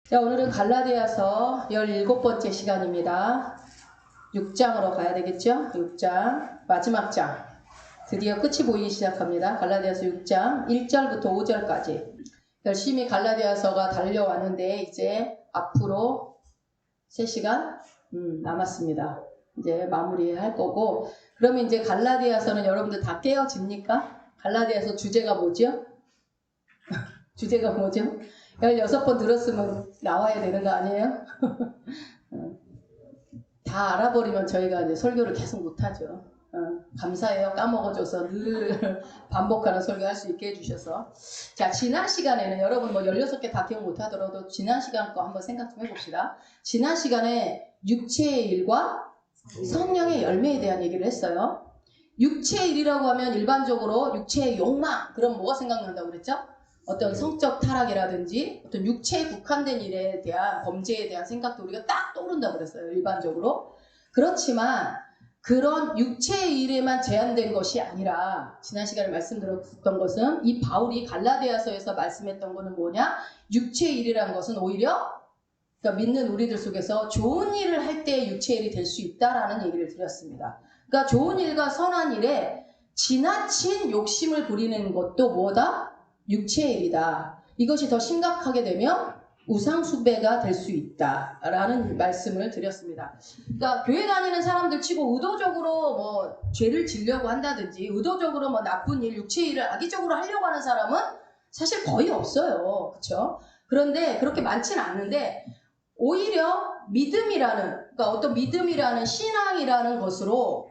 자, 오늘은 갈라디아서 17번째 시간입니다. 6장으로 가야 되겠죠? 6장, 마지막 장. 드디어 끝이 보이기 시작합니다. 갈라디아서 6장 1절부터 5절까지. 열심히 갈라디아서가 달려왔는데 이제 앞으로 3시간 남았습니다. 이제 마무리할 거고, 그러면 이제 갈라디아서는 여러분들 다 깨어집니까? 갈라디아서 주제가 뭐죠? 주제가 뭐죠? 16번 들었으면 나와야 되는 거 아니에요? 다 알아버리면 저희가 이제 설교를 계속 못하죠. 감사해요. 까먹어줘서 늘 반복하는 설교할 수 있게 해주셔서. 자, 지난 시간에는 여러분 뭐 16개 다 기억 못하더라도 지난 시간 거 한번 생각 좀 해봅시다. 지난 시간에 육체의 일과 성령의 열매에 대한 얘기를 했어요. 육체의 일이라고 하면 일반적으로 육체의 욕망, 그럼 뭐가 생각난다고 그랬죠? 어떤 성적 타락이라든지 어떤 육체에 국한된 일에 대한 범죄에 대한 생각도 우리가 딱 떠오른다고 그랬어요. 일반적으로. 그렇지만 그런 육체의 일에만 제한된 것이 아니라 지난 시간에 말씀드렸던 것은 이 바울이 갈라디아서에서 말씀했던 것은 뭐냐? 육체의 일이라는 것은 오히려 그러니까 믿는 우리들 속에서 좋은 일을 할 때 육체의 일이 될 수 있다라는 얘기를 드렸습니다. 그러니까 좋은 일과 선한 일에 지나친 욕심을 부리는 것도 뭐다? 육체의 일이다. 이것이 더 심각하게 되면 우상숭배가 될 수 있다라는 말씀을 드렸습니다. 그러니까 교회 다니는 사람들 치고 의도적으로 뭐 죄를 지려고 한다든지 의도적으로 뭐 나쁜 일, 육체의 일을 악의적으로 하려고 하는 사람은 사실 거의 없어요. 그렇죠? 그런데 그렇게 많지는 않는데 오히려 믿음이라는, 그러니까 어떤 믿음이라는 신앙이라는 것으로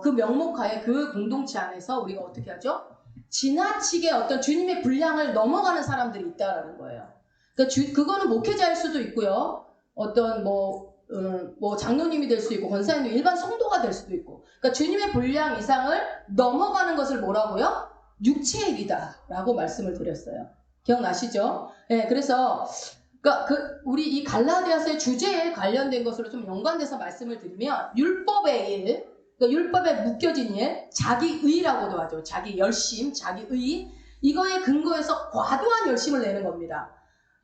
그 명목하에 그 공동체 안에서 우리가 어떻게 하죠? 지나치게 어떤 주님의 분량을 넘어가는 사람들이 있다라는 거예요. 그러니까 그거는 목회자일 수도 있고요. 어떤 뭐 장로님이 될 수 있고 권사님도 일반 성도가 될 수도 있고. 그러니까 주님의 분량 이상을 넘어가는 것을 뭐라고요? 육체의 일이다라고 말씀을 드렸어요. 기억나시죠? 네, 그래서 그러니까 우리 이 갈라디아서의 주제에 관련된 것으로 좀 연관돼서 말씀을 드리면 율법의 일, 그러니까 율법에 묶여진 일, 자기의라고도 하죠. 자기 열심, 자기의. 이거에 근거해서 과도한 열심을 내는 겁니다.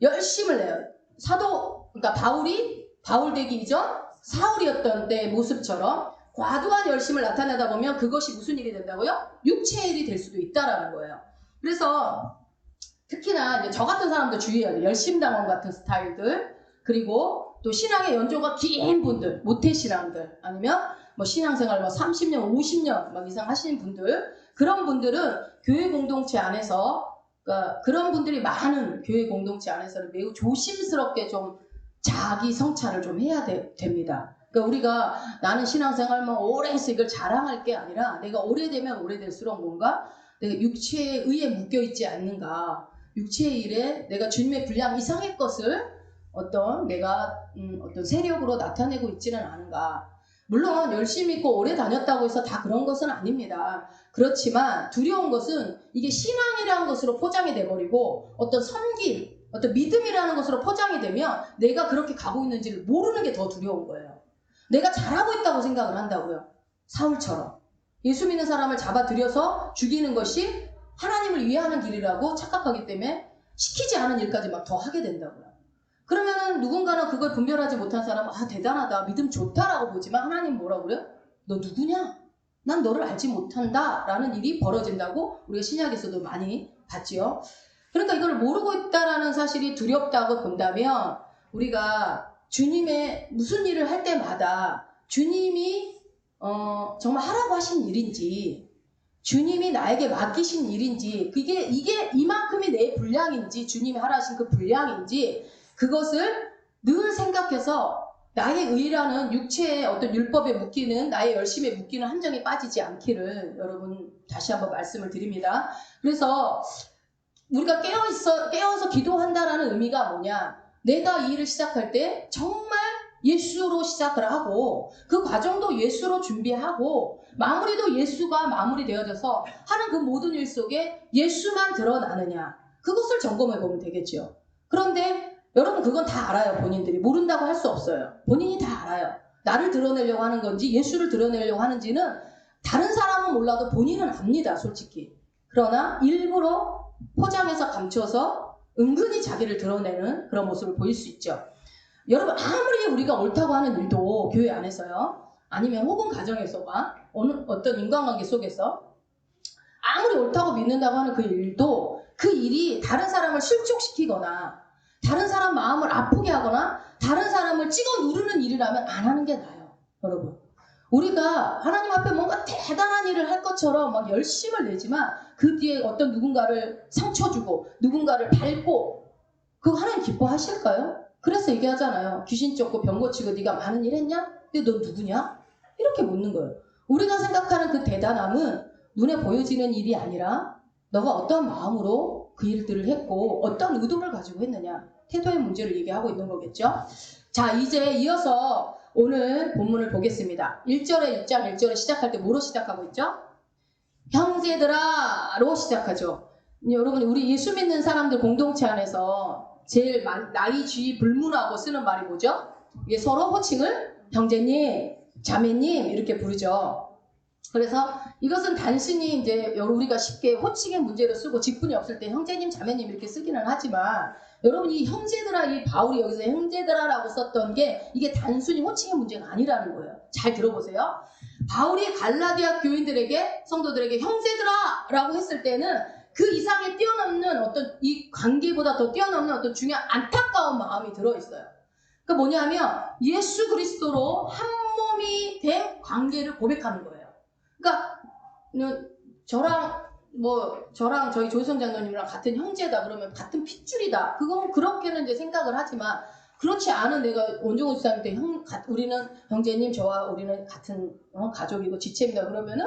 열심을 내요. 그러니까 바울 되기 이전 사울이었던 때의 모습처럼 과도한 열심을 나타내다 보면 그것이 무슨 일이 된다고요? 육체의 일이 될 수도 있다라는 거예요. 그래서 특히나 이제 저 같은 사람도 주의해야 돼요. 열심당원 같은 스타일들, 그리고 또 신앙의 연조가 긴 분들, 모태신앙들, 아니면 뭐 신앙생활 뭐 30년, 50년 막 이상 하시는 분들, 그런 분들은 교회 공동체 안에서, 그러니까 그런 분들이 많은 교회 공동체 안에서는 매우 조심스럽게 좀 자기 성찰을 좀 해야 됩니다. 그러니까 우리가 나는 신앙생활 뭐 오래 했어 이걸 자랑할 게 아니라 내가 오래되면 오래될수록 뭔가 내가 육체에 의해 묶여있지 않는가, 육체의 일에 내가 주님의 분량 이상의 것을 내가 어떤 세력으로 나타내고 있지는 않은가. 물론 열심히 있고 오래 다녔다고 해서 다 그런 것은 아닙니다. 그렇지만 두려운 것은 이게 신앙이라는 것으로 포장이 돼버리고 어떤 섬김, 어떤 믿음이라는 것으로 포장이 되면 내가 그렇게 가고 있는지를 모르는 게 더 두려운 거예요. 내가 잘하고 있다고 생각을 한다고요. 사울처럼. 예수 믿는 사람을 잡아들여서 죽이는 것이 하나님을 위하는 길이라고 착각하기 때문에 시키지 않은 일까지 막 더 하게 된다고요. 그러면은 누군가는 그걸 분별하지 못한 사람은 대단하다, 믿음 좋다라고 보지만 하나님 뭐라고 그래요? 너 누구냐? 난 너를 알지 못한다 라는 일이 벌어진다고 우리가 신약에서도 많이 봤지요. 그러니까 이걸 모르고 있다라는 사실이 두렵다고 본다면 우리가 주님의 무슨 일을 할 때마다 주님이 정말 하라고 하신 일인지, 주님이 나에게 맡기신 일인지, 이게 이만큼이 내 분량인지, 주님이 하라 하신 그 분량인지, 그것을 늘 생각해서 나의 의라는 육체의 어떤 율법에 묶이는, 나의 열심에 묶이는 함정에 빠지지 않기를 여러분 다시 한번 말씀을 드립니다. 그래서 우리가 깨어서 기도한다라는 의미가 뭐냐? 내가 이 일을 시작할 때 정말 예수로 시작을 하고 그 과정도 예수로 준비하고 마무리도 예수가 마무리되어져서 하는 그 모든 일 속에 예수만 드러나느냐, 그것을 점검해 보면 되겠죠. 그런데 여러분 그건 다 알아요. 본인들이 모른다고 할 수 없어요. 본인이 다 알아요. 나를 드러내려고 하는 건지 예수를 드러내려고 하는지는 다른 사람은 몰라도 본인은 압니다. 솔직히. 그러나 일부러 포장해서 감춰서 은근히 자기를 드러내는 그런 모습을 보일 수 있죠. 여러분 아무리 우리가 옳다고 하는 일도 교회 안에서요. 아니면 혹은 가정에서와 어떤 인간관계 속에서 아무리 옳다고 믿는다고 하는 그 일도 그 일이 다른 사람을 실족시키거나 다른 사람 마음을 아프게 하거나 다른 사람을 찍어 누르는 일이라면 안 하는 게 나아요. 여러분. 우리가 하나님 앞에 뭔가 대단한 일을 할 것처럼 막 열심을 내지만 그 뒤에 어떤 누군가를 상처 주고 누군가를 밟고 그거 하나님 기뻐하실까요? 그래서 얘기하잖아요. 귀신 쫓고 병 고치고 네가 많은 일 했냐? 근데 너 누구냐? 이렇게 묻는 거예요. 우리가 생각하는 그 대단함은 눈에 보여지는 일이 아니라 너가 어떤 마음으로 그 일들을 했고 어떤 의도를 가지고 했느냐. 태도의 문제를 얘기하고 있는 거겠죠. 자, 이제 이어서 오늘 본문을 보겠습니다. 1절에 6장 1절에 시작할 때 뭐로 시작하고 있죠? 형제들아로 시작하죠. 여러분 우리 예수 믿는 사람들 공동체 안에서 제일 나이 쥐 불문하고 쓰는 말이 뭐죠? 이게 서로 호칭을 형제님, 자매님 이렇게 부르죠. 그래서 이것은 단순히 이제 우리가 쉽게 호칭의 문제로 쓰고 직분이 없을 때 형제님, 자매님 이렇게 쓰기는 하지만 여러분 이 형제들아, 이 바울이 여기서 형제들아라고 썼던 게 이게 단순히 호칭의 문제가 아니라는 거예요. 잘 들어보세요. 바울이 갈라디아 교인들에게 성도들에게 형제들아라고 했을 때는 그 이상에 뛰어넘는 어떤 이 관계보다 더 뛰어넘는 어떤 중요한 안타까운 마음이 들어있어요. 그러니까 뭐냐면 예수 그리스도로 한 몸이 된 관계를 고백하는 거예요. 그러니까 저랑 저희 조희성 장로님이랑 같은 형제다 그러면 같은 핏줄이다. 그건 그렇게는 이제 생각을 하지만 그렇지 않은 내가 원종호 집사님 때 우리는 형제님 우리는 같은 가족이고 지체입니다. 그러면은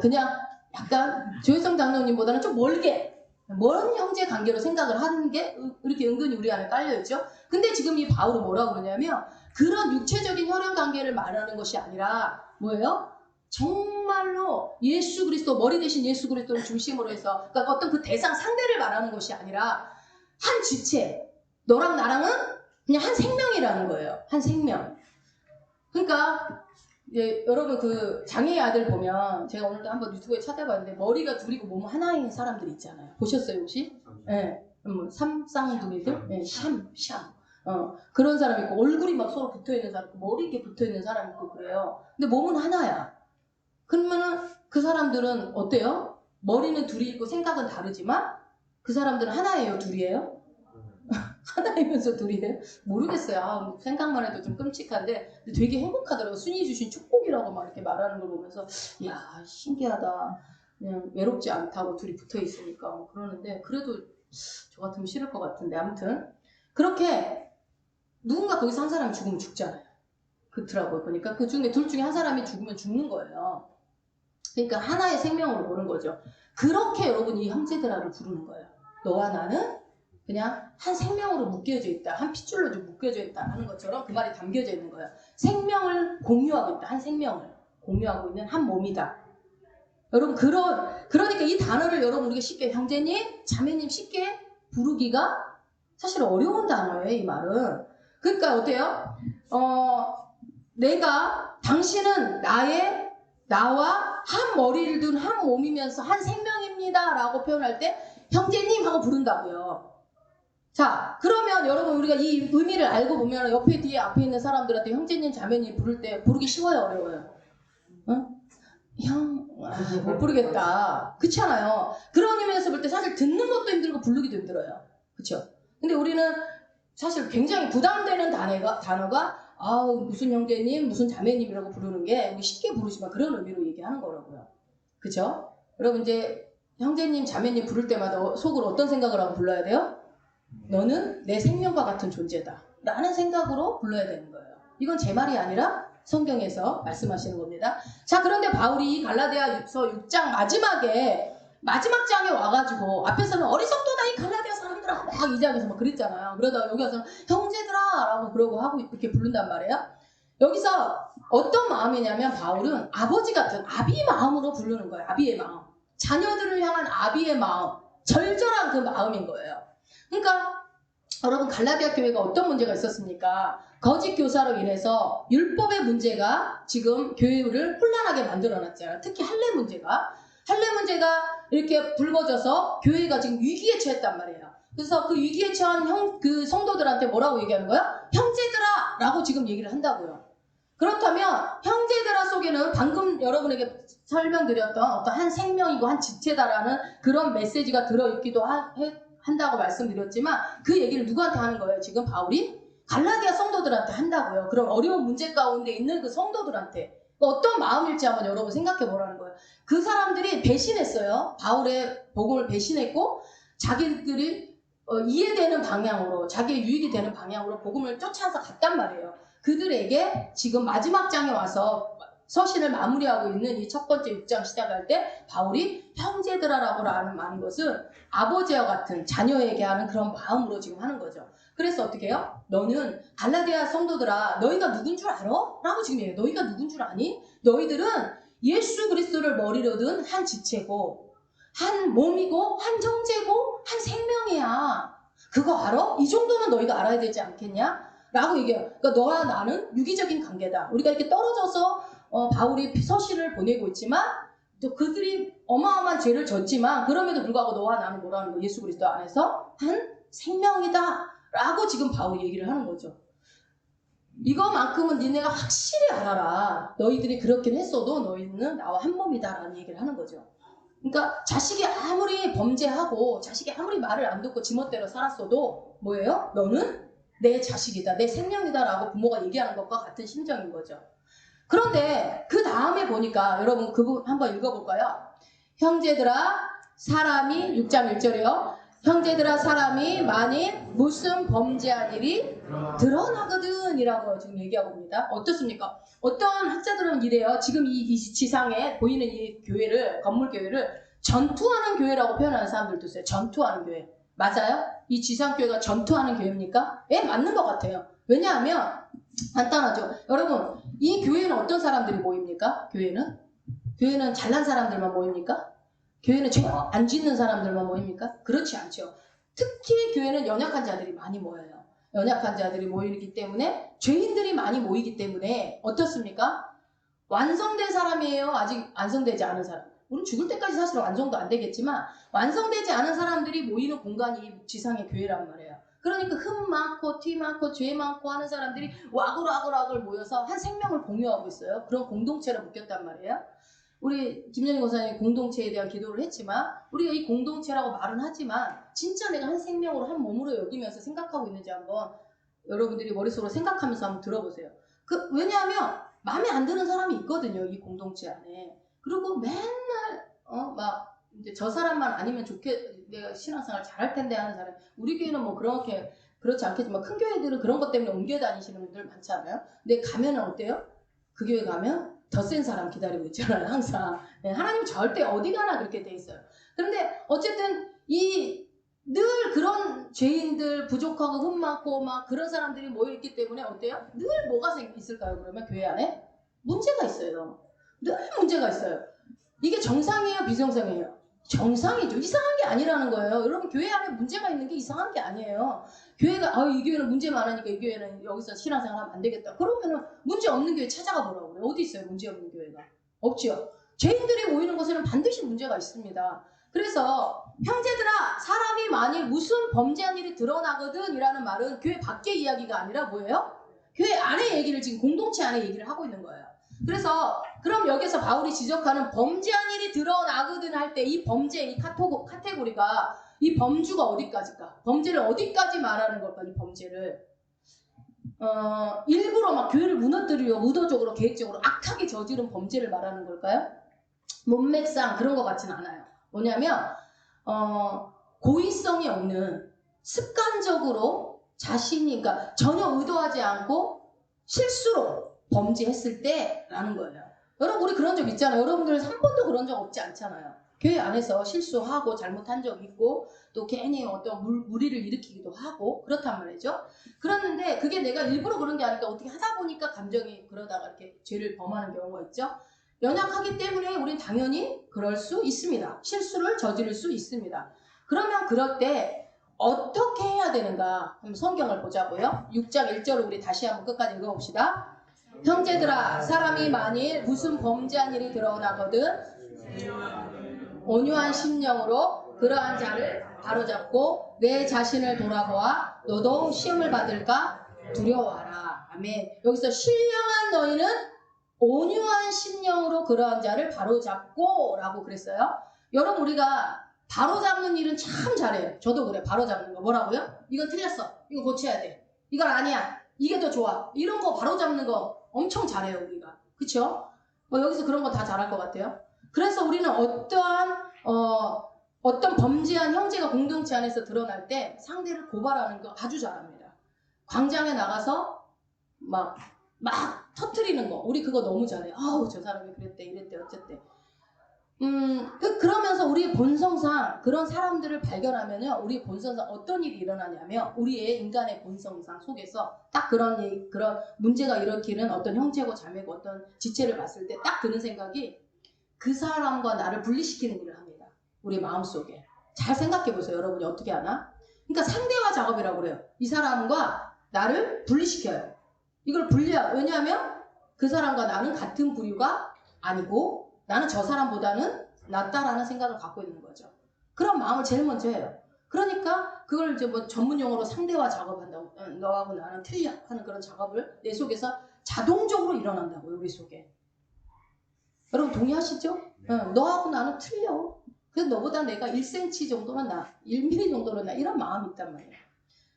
그냥 약간 조희성 장로님보다는 좀 먼 형제 관계로 생각을 하는 게 이렇게 은근히 우리 안에 깔려있죠. 근데 지금 이 바울은 뭐라고 그러냐면 그런 육체적인 혈연 관계를 말하는 것이 아니라 뭐예요? 정말로 예수 그리스도 머리 대신 예수 그리스도를 중심으로 해서 그러니까 어떤 그 대상 상대를 말하는 것이 아니라 한 지체 너랑 나랑은 그냥 한 생명이라는 거예요. 한 생명. 그러니까 여러분 그 장애의 아들 보면 제가 오늘도 한번 유튜브에 찾아봤는데 머리가 둘이고 몸은 하나인 사람들이 있잖아요. 보셨어요 혹시? 네. 삼쌍둥이들? 네, 샴. 그런 사람 있고 얼굴이 막 서로 붙어있는 사람 있고 머리 이렇게 붙어있는 사람 있고 그래요. 근데 몸은 하나야. 그러면은 그 사람들은 어때요? 머리는 둘이 있고 생각은 다르지만 그 사람들은 하나예요? 둘이에요? 하나이면서 둘이에요? 모르겠어요. 생각만 해도 좀 끔찍한데 되게 행복하더라고요. 순이 주신 축복이라고 막 이렇게 말하는 걸 보면서 이야 신기하다. 그냥 외롭지 않다고 둘이 붙어있으니까 뭐 그러는데 그래도 저 같으면 싫을 것 같은데 아무튼 그렇게 누군가 거기서 한 사람이 죽으면 죽잖아요. 그렇더라고요. 그러니까 그 중에 둘 중에 한 사람이 죽으면 죽는 거예요. 그러니까 하나의 생명으로 보는 거죠. 그렇게 여러분이 형제들아를 부르는 거예요. 너와 나는 그냥 한 생명으로 묶여져 있다. 한 핏줄로 좀 묶여져 있다 하는 것처럼 그 말이 담겨져 있는 거예요. 생명을 공유하고 있다. 한 생명을 공유하고 있는 한 몸이다. 여러분 그러니까 이 단어를 여러분 우리가 쉽게 형제님, 자매님 쉽게 부르기가 사실 어려운 단어예요. 이 말은. 그러니까 어때요? 당신은 나와 한 머리를 둔 한 몸이면서 한 생명입니다 라고 표현할 때 형제님 하고 부른다고요. 자 그러면 여러분 우리가 이 의미를 알고 보면 옆에 뒤에 앞에 있는 사람들한테 형제님 자매님 부를 때 부르기 쉬워요 어려워요? 응? 못 부르겠다. 그렇잖아요. 그런 의미에서 볼 때 사실 듣는 것도 힘들고 부르기도 힘들어요. 그렇죠? 근데 우리는 사실 굉장히 부담되는 단어가 무슨 형제님, 무슨 자매님이라고 부르는 게 우리 쉽게 부르지만 그런 의미로 얘기하는 거라고요. 그죠? 여러분 이제 형제님, 자매님 부를 때마다 속으로 어떤 생각을 하고 불러야 돼요? 너는 내 생명과 같은 존재다. 라는 생각으로 불러야 되는 거예요. 이건 제 말이 아니라 성경에서 말씀하시는 겁니다. 자, 그런데 바울이 갈라디아서 6장 마지막 장에 와가지고 앞에서는 어리석도다 이 갈라디아 사람들아 막 이 장에서 막 그랬잖아요. 그러다가 여기 와서 형제들아 라고 그러고 하고 이렇게 부른단 말이에요. 여기서 어떤 마음이냐면 바울은 아버지 같은 아비 마음으로 부르는 거예요. 아비의 마음. 자녀들을 향한 아비의 마음. 절절한 그 마음인 거예요. 그러니까 여러분 갈라디아 교회가 어떤 문제가 있었습니까? 거짓 교사로 인해서 율법의 문제가 지금 교회를 혼란하게 만들어놨잖아요. 특히 할례 문제가 이렇게 불거져서 교회가 지금 위기에 처했단 말이에요. 그래서 그 위기에 처한 그 성도들한테 뭐라고 얘기하는 거야? 형제들아! 라고 지금 얘기를 한다고요. 그렇다면 형제들아 속에는 방금 여러분에게 설명드렸던 어떤 한 생명이고 한 지체다라는 그런 메시지가 들어있기도 한다고 말씀드렸지만 그 얘기를 누구한테 하는 거예요? 지금 바울이? 갈라디아 성도들한테 한다고요. 그럼 어려운 문제 가운데 있는 그 성도들한테 어떤 마음일지 한번 여러분 생각해 보라는 거예요. 그 사람들이 배신했어요. 바울의 복음을 배신했고 자기들이 이해되는 방향으로 자기의 유익이 되는 방향으로 복음을 쫓아서 갔단 말이에요. 그들에게 지금 마지막 장에 와서 서신을 마무리하고 있는 이 첫 번째 6장 시작할 때 바울이 형제들아라고 하는 것은 아버지와 같은 자녀에게 하는 그런 마음으로 지금 하는 거죠. 그래서 어떻게 해요? 너는 갈라디아 성도들아 너희가 누군 줄 알아? 라고 지금 얘기해요. 너희가 누군 줄 아니? 너희들은 예수 그리스도를 머리로 든 한 지체고 한 몸이고 한 형제고 한 생명이야. 그거 알아? 이 정도는 너희가 알아야 되지 않겠냐? 라고 얘기해요. 그러니까 너와 나는 유기적인 관계다. 우리가 이렇게 떨어져서 바울이 서신을 보내고 있지만 또 그들이 어마어마한 죄를 졌지만 그럼에도 불구하고 너와 나는 뭐라는 거 예수 그리스도 안에서 한 생명이다 라고 지금 바울이 얘기를 하는 거죠. 이거만큼은 니네가 확실히 알아라. 너희들이 그렇긴 했어도 너희는 나와 한 몸이다 라는 얘기를 하는 거죠. 그러니까 자식이 아무리 범죄하고 자식이 아무리 말을 안 듣고 지멋대로 살았어도 뭐예요? 너는 내 자식이다, 내 생명이다 라고 부모가 얘기하는 것과 같은 심정인 거죠. 그런데 그 다음에 보니까 여러분 그 부분 한번 읽어볼까요? 형제들아 사람이 6장 1절이요. 형제들아 사람이 만일 무슨 범죄한 일이 드러나거든 이라고 지금 얘기하고 있습니다. 어떻습니까? 어떤 학자들은 이래요. 지금 이 지상에 보이는 이 교회를 건물 교회를 전투하는 교회라고 표현하는 사람들도 있어요. 전투하는 교회. 맞아요? 이 지상교회가 전투하는 교회입니까? 예, 맞는 것 같아요. 왜냐하면 간단하죠. 여러분 이 교회는 어떤 사람들이 모입니까? 교회는 잘난 사람들만 모입니까? 교회는 죄 안 짓는 사람들만 모입니까? 그렇지 않죠. 특히 교회는 연약한 자들이 많이 모여요. 연약한 자들이 모이기 때문에 죄인들이 많이 모이기 때문에 어떻습니까? 완성된 사람이에요? 아직 완성되지 않은 사람? 우리는 죽을 때까지 사실 완성도 안 되겠지만 완성되지 않은 사람들이 모이는 공간이 지상의 교회란 말이에요. 그러니까 흠 많고 티 많고 죄 많고 하는 사람들이 와글와글와글 모여서 한 생명을 공유하고 있어요. 그런 공동체를 묶였단 말이에요. 우리 김연희 권사님이 공동체에 대한 기도를 했지만 우리가 이 공동체라고 말은 하지만 진짜 내가 한 생명으로 한 몸으로 여기면서 생각하고 있는지 한번 여러분들이 머릿속으로 생각하면서 한번 들어보세요. 왜냐하면 마음에 안 드는 사람이 있거든요. 이 공동체 안에. 그리고 맨날 막 이제 저 사람만 아니면 내가 신앙생활 잘할 텐데 하는 사람. 우리 교회는 뭐 그렇게 그렇지 않겠지만 큰 교회들은 그런 것 때문에 옮겨 다니시는 분들 많잖아요. 근데 가면은 어때요? 그 교회 가면 더 센 사람 기다리고 있잖아요. 항상. 네, 하나님 절대 어디 가나 그렇게 돼 있어요. 그런데 어쨌든 늘 그런 죄인들 부족하고 흠 많고 막 그런 사람들이 모여있기 때문에 어때요? 늘 뭐가 있을까요? 그러면 교회 안에? 문제가 있어요. 늘 문제가 있어요. 이게 정상이에요? 비정상이에요? 정상이죠. 이상한 게 아니라는 거예요. 여러분 교회 안에 문제가 있는 게 이상한 게 아니에요. 교회가 이 교회는 문제 많으니까 이 교회는 여기서 신앙생활 하면 안 되겠다. 그러면은 문제 없는 교회 찾아가 보라고 그래요. 어디 있어요? 문제 없는 교회가. 없죠. 죄인들이 모이는 곳에는 반드시 문제가 있습니다. 그래서 형제들아 사람이 만일 무슨 범죄한 일이 드러나거든 이라는 말은 교회 밖의 이야기가 아니라 뭐예요? 교회 안의 얘기를 지금 공동체 안의 얘기를 하고 있는 거예요. 그래서 그럼 여기서 바울이 지적하는 범죄한 일이 드러나거든 할 때 이 범죄 이 카테고리가 이 범주가 어디까지일까? 범죄를 어디까지 말하는 걸까? 이 범죄를 일부러 막 교회를 무너뜨리려고 의도적으로 계획적으로 악하게 저지른 범죄를 말하는 걸까요? 문맥상 그런 것 같진 않아요. 뭐냐면 고의성이 없는 습관적으로 자신이 그러니까 전혀 의도하지 않고 실수로 범죄했을 때라는 거예요. 여러분 우리 그런 적 있잖아요. 여러분들 한 번도 그런 적 없지 않잖아요. 교회 안에서 실수하고 잘못한 적 있고 또 괜히 어떤 무리를 일으키기도 하고 그렇단 말이죠. 그랬는데 그게 내가 일부러 그런 게 아니라 어떻게 하다 보니까 감정이 그러다가 이렇게 죄를 범하는 경우가 있죠. 연약하기 때문에 우린 당연히 그럴 수 있습니다. 실수를 저지를 수 있습니다. 그러면 그럴 때 어떻게 해야 되는가? 한번 성경을 보자고요. 6장 1절을 우리 다시 한번 끝까지 읽어봅시다. 형제들아 사람이 만일 무슨 범죄한 일이 드러나거든 온유한 심령으로 그러한 자를 바로잡고 내 자신을 돌아보아 너도 시험을 받을까 두려워하라. 아멘. 여기서 신령한 너희는 온유한 심령으로 그러한 자를 바로잡고 라고 그랬어요. 여러분 우리가 바로잡는 일은 참 잘해요. 저도 그래. 바로잡는 거 뭐라고요? 이건 틀렸어. 이거 고쳐야 돼. 이건 아니야. 이게 더 좋아. 이런 거 바로잡는 거 엄청 잘해요 우리가. 그쵸? 여기서 그런 거 다 잘할 것 같아요. 그래서 우리는 어떤 범죄한 형제가 공동체 안에서 드러날 때 상대를 고발하는 거 아주 잘합니다. 광장에 나가서 막 터트리는 거. 우리 그거 너무 잘해요. 아우 저 사람이 그랬대 이랬대 어쨌대. 그러면서 우리의 본성상 그런 사람들을 발견하면요, 우리 본성상 어떤 일이 일어나냐면 우리의 인간의 본성상 속에서 딱 그런 문제가 일으키는 어떤 형제고 자매고 어떤 지체를 봤을 때 딱 드는 생각이 그 사람과 나를 분리시키는 일을 합니다. 우리 마음속에. 잘 생각해 보세요. 여러분이 어떻게 하나? 그러니까 상대화 작업이라고 그래요. 이 사람과 나를 분리시켜요. 이걸 왜냐하면 그 사람과 나는 같은 부류가 아니고 나는 저 사람보다는 낫다라는 생각을 갖고 있는 거죠. 그런 마음을 제일 먼저 해요. 그러니까 그걸 이제 뭐 전문 용어로 상대화 작업한다고, 너하고 나는 틀려 하는 그런 작업을 내 속에서 자동적으로 일어난다고요. 우리 속에. 여러분 동의하시죠? 네. 너하고 나는 틀려. 그래서 너보다 내가 1cm 정도는 나, 1mm 정도는 나, 이런 마음이 있단 말이에요.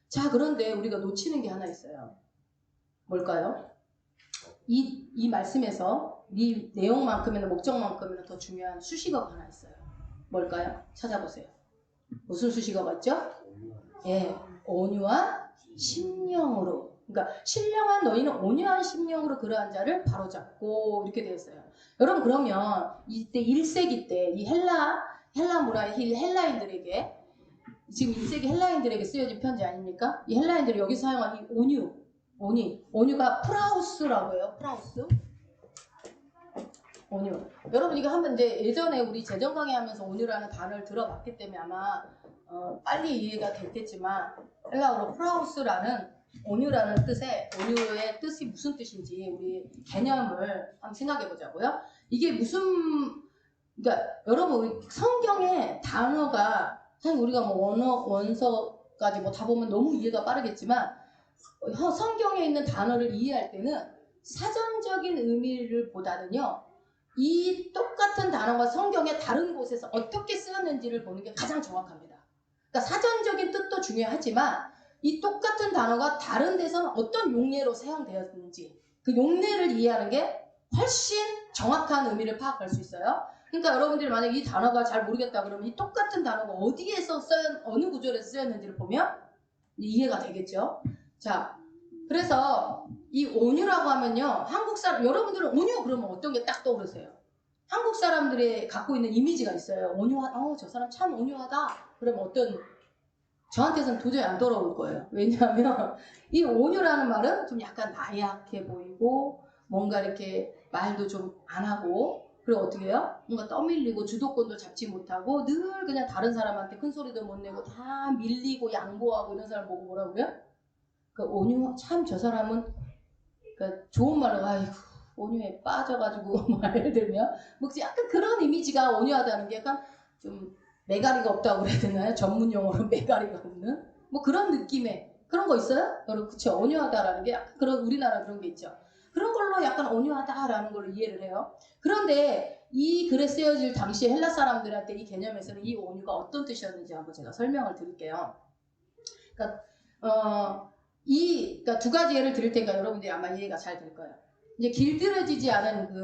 자, 그런데 우리가 놓치는 게 하나 있어요. 뭘까요? 이 말씀에서 이 내용만큼이나 목적만큼이나 더 중요한 수식어가 하나 있어요. 뭘까요? 찾아보세요. 무슨 수식어가 있죠? 예, 온유한 심령으로. 그러니까 신령한 너희는 온유한 심령으로 그러한 자를 바로잡고 이렇게 되어 있어요. 여러분 그러면 이때 1세기 때 이 헬라 문화의 헬라인들에게 지금 1세기 헬라인들에게 쓰여진 편지 아닙니까? 이 헬라인들이 여기 사용한 이 온유가 프라우스라고 해요. 프라우스. 온유. 여러분 이거 한번 이제 예전에 우리 재정 강의하면서 온유라는 단어를 들어봤기 때문에 아마 빨리 이해가 됐겠지만 헬라어로 프라우스라는 온유라는 온유의 뜻이 무슨 뜻인지 우리 개념을 한번 생각해 보자고요. 이게 그러니까 여러분 성경의 단어가 사실 우리가 뭐 원서까지 뭐 다 보면 너무 이해가 빠르겠지만 성경에 있는 단어를 이해할 때는 사전적인 의미를 보다는요, 이 똑같은 단어가 성경의 다른 곳에서 어떻게 쓰였는지를 보는 게 가장 정확합니다. 그러니까 사전적인 뜻도 중요하지만 이 똑같은 단어가 다른 데서는 어떤 용례로 사용되었는지 그 용례를 이해하는 게 훨씬 정확한 의미를 파악할 수 있어요. 그러니까 여러분들이 만약에 이 단어가 잘 모르겠다 그러면 이 똑같은 단어가 어디에서 어느 구절에서 쓰였는지를 보면 이해가 되겠죠. 자, 그래서 이 온유라고 하면요, 한국 사람, 여러분들은 온유 그러면 어떤 게 딱 떠오르세요? 한국 사람들이 갖고 있는 이미지가 있어요. 저 사람 참 온유하다. 그러면 저한테서는 도저히 안 돌아올 거예요. 왜냐하면 이 온유라는 말은 좀 약간 나약해 보이고 뭔가 이렇게 말도 좀 안 하고 그리고 어떻게 해요? 뭔가 떠밀리고 주도권도 잡지 못하고 늘 그냥 다른 사람한테 큰 소리도 못 내고 다 밀리고 양보하고 이런 사람 보고 뭐라고요? 그 온유, 참 저 사람은 그 좋은 말로 아이고 온유에 빠져가지고 예를 들면 뭐 약간 그런 이미지가 온유하다는 게 약간 좀 매가리가 없다고 그래야 되나요? 전문 용어로 매가리가 없는 뭐 그런 느낌의 그런 거 있어요? 여러분 그쵸? 온유하다라는 게 약간 그런 우리나라 그런 게 있죠. 그런 걸로 약간 온유하다라는 걸로 이해를 해요. 그런데 이 글에 쓰여질 당시 헬라 사람들한테 이 개념에서는 이 온유가 어떤 뜻이었는지 한번 제가 설명을 드릴게요. 그러니까 그러니까 두 가지 예를 드릴 테니까 여러분들이 아마 이해가 잘 될 거예요. 이제 길들여지지 않은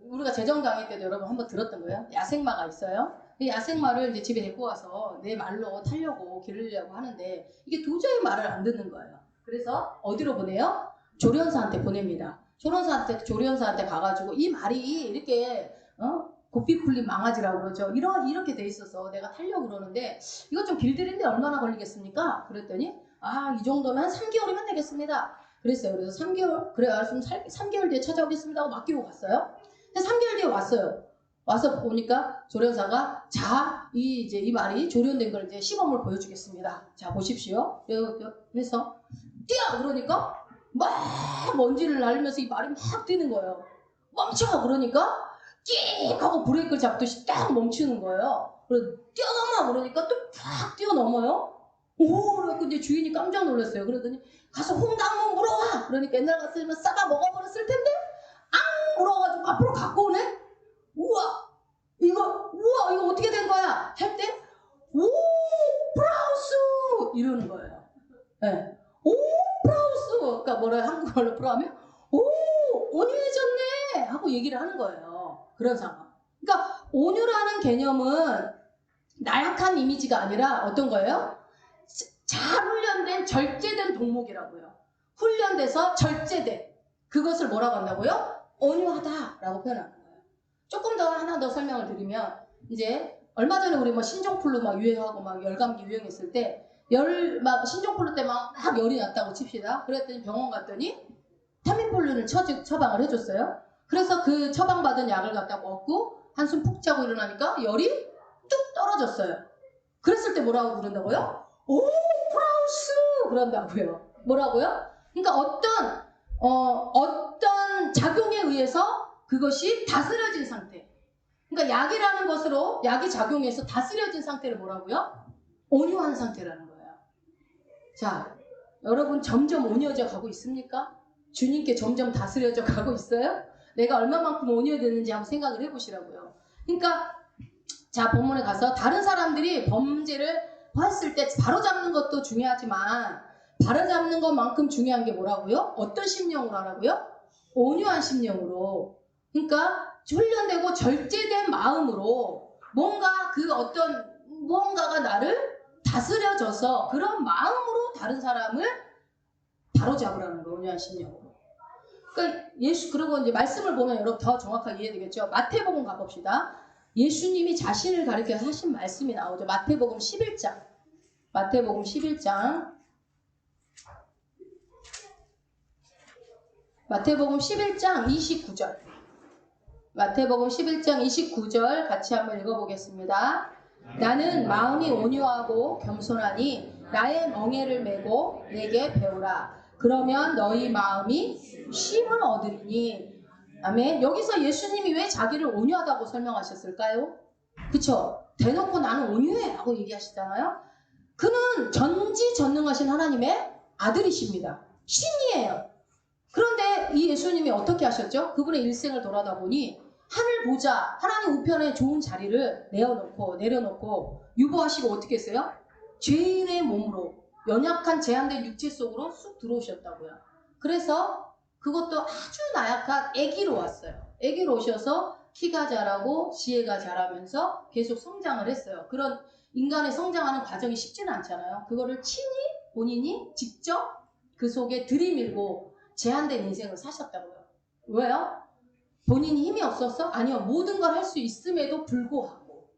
우리가 재정 강의 때도 여러분 한번 들었던 거예요. 야생마가 있어요. 이 야생마를 이제 집에 데리고 와서 내 말로 타려고 기르려고 하는데 이게 도저히 말을 안 듣는 거예요. 그래서 어디로 보내요? 조련사한테 보냅니다. 조련사한테 가가지고 이 말이 이렇게 고삐 풀린 망아지라고 그러죠. 이렇게 돼 있어서 내가 타려고 그러는데 이거 좀 길들이는데 얼마나 걸리겠습니까? 그랬더니 이 정도면 3개월이면 되겠습니다. 그랬어요. 그래서 3개월, 그래, 알았으면 3개월 뒤에 찾아오겠습니다 하고 맡기고 갔어요. 근데 3개월 뒤에 왔어요. 와서 보니까 조련사가, 이 말이 조련된 걸 이제 시범을 보여주겠습니다. 자, 보십시오. 그래서, 뛰어! 그러니까, 막 먼지를 날리면서 이 말이 막 뛰는 거예요. 멈춰! 그러니까, 끽! 하고 브레이크를 잡듯이 딱 멈추는 거예요. 그래서 뛰어넘어 그러니까 또 팍 뛰어넘어요. 오, 그래갖고 이제 주인이 깜짝 놀랐어요. 그러더니 가서 홍당무 물어와. 그러니까 옛날 같으면 싸가 먹어버렸을 텐데 물어가지고 앞으로 갖고 오네. 우와 이거 어떻게 된 거야? 할 때 오 프라우스 이러는 거예요. 네. 오 프라우스. 그러니까 뭐라 한국말로 프라하면 오 온유해졌네 하고 얘기를 하는 거예요. 그런 상황. 그러니까 온유라는 개념은 나약한 이미지가 아니라 어떤 거예요? 잘 훈련된 절제된 동목이라고요. 훈련돼서 절제된 그것을 뭐라고 한다고요? 온유하다라고 표현하는 거예요. 조금 더 하나 더 설명을 드리면 이제 얼마 전에 우리 뭐 신종플루 막 유행하고 막 열감기 유행했을 때 막 신종플루 때 막 열이 났다고 칩시다. 그랬더니 병원 갔더니 타미폴린을 처방을 해줬어요. 그래서 그 처방받은 약을 갖다 먹고 한숨 푹 자고 일어나니까 열이 뚝 떨어졌어요. 그랬을 때 뭐라고 부른다고요? 오 프라우스 그런다고요. 뭐라고요? 그러니까 어떤 작용에 의해서 그것이 다스려진 상태. 그러니까 약이라는 것으로 약이 작용해서 다스려진 상태를 뭐라고요? 온유한 상태라는 거예요. 자, 여러분 점점 온유해져 가고 있습니까? 주님께 점점 다스려져 가고 있어요? 내가 얼마만큼 온유해졌는지 한번 생각을 해보시라고요. 그러니까 자, 본문에 가서 다른 사람들이 범죄를 했을 때 바로잡는 것도 중요하지만 바로잡는 것만큼 중요한 게 뭐라고요? 어떤 심령으로 하라고요? 온유한 심령으로. 그러니까 훈련되고 절제된 마음으로 뭔가 그 어떤 무언가가 나를 다스려져서 그런 마음으로 다른 사람을 바로잡으라는 거예요. 온유한 심령으로. 그러니까 그리고 이제 말씀을 보면 여러분 더 정확하게 이해되겠죠. 마태복음 가봅시다. 예수님이 자신을 가리켜 하신 말씀이 나오죠. 마태복음 11장. 마태복음 11장. 마태복음 11장 29절. 마태복음 11장 29절 같이 한번 읽어보겠습니다. 나는 마음이 온유하고 겸손하니 나의 멍에를 메고 내게 배우라. 그러면 너희 마음이 쉼을 얻으리니. 아멘. 여기서 예수님이 왜 자기를 온유하다고 설명하셨을까요? 그쵸? 대놓고 나는 온유해 라고 얘기하시잖아요. 그는 전지전능하신 하나님의 아들이십니다. 신이에요. 그런데 이 예수님이 어떻게 하셨죠? 그분의 일생을 돌아다 보니 하늘 보자 하나님 우편에 좋은 자리를 내려놓고 유보하시고 어떻게 했어요? 죄인의 몸으로 연약한 제한된 육체 속으로 쑥 들어오셨다고요. 그래서 그것도 아주 나약한 아기로 왔어요. 아기로 오셔서 키가 자라고 지혜가 자라면서 계속 성장을 했어요. 그런 인간의 성장하는 과정이 쉽지는 않잖아요. 그거를 친히 본인이 직접 그 속에 들이밀고 제한된 인생을 사셨다고요. 왜요? 본인이 힘이 없었어? 아니요. 모든 걸 할 수 있음에도 불구하고.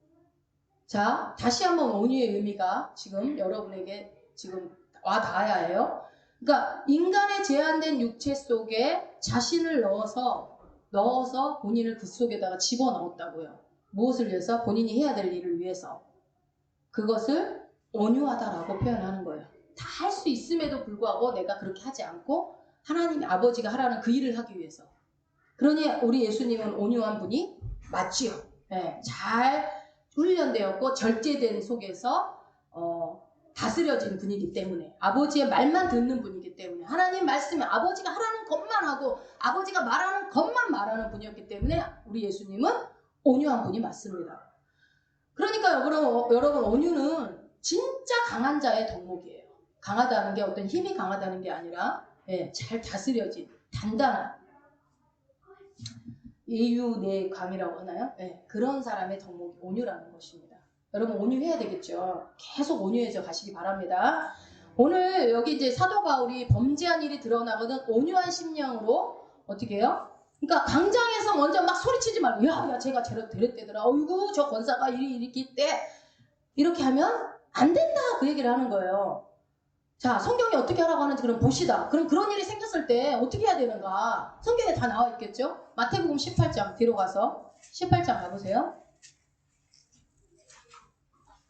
자, 다시 한번 온유의 의미가 지금 여러분에게 지금 와 닿아야 해요. 그러니까 인간의 제한된 육체 속에 자신을 넣어서 본인을 그 속에다가 집어넣었다고요. 무엇을 위해서? 본인이 해야 될 일을 위해서. 그것을 온유하다라고 표현하는 거예요. 다 할 수 있음에도 불구하고 내가 그렇게 하지 않고 하나님 아버지가 하라는 그 일을 하기 위해서. 그러니 우리 예수님은 온유한 분이 맞지요. 네, 잘 훈련되었고 절제된 속에서 다스려진 분이기 때문에 아버지의 말만 듣는 분이기 때문에 하나님 말씀에 아버지가 하라는 것만 하고 아버지가 말하는 것만 말하는 분이었기 때문에 우리 예수님은 온유한 분이 맞습니다. 그러니까 여러분 온유는 진짜 강한 자의 덕목이에요. 강하다는 게 어떤 힘이 강하다는 게 아니라 잘 다스려진 단단한 예유내강이라고 하나요? 그런 사람의 덕목이 온유라는 것입니다. 여러분 온유해야 되겠죠. 계속 온유해져 가시기 바랍니다. 오늘 여기 이제 사도 바울이 범죄한 일이 드러나거든 온유한 심령으로 어떻게 해요? 그러니까 광장에서 먼저 막 소리치지 말고 야 제가 저랬대더라. 어이구 저 권사가 이렇게 있대. 이렇게 하면 안 된다 그 얘기를 하는 거예요. 자, 성경이 어떻게 하라고 하는지 그럼 봅시다. 그럼 그런 일이 생겼을 때 어떻게 해야 되는가? 성경에 다 나와 있겠죠? 마태복음 18장 뒤로 가서 18장 가보세요.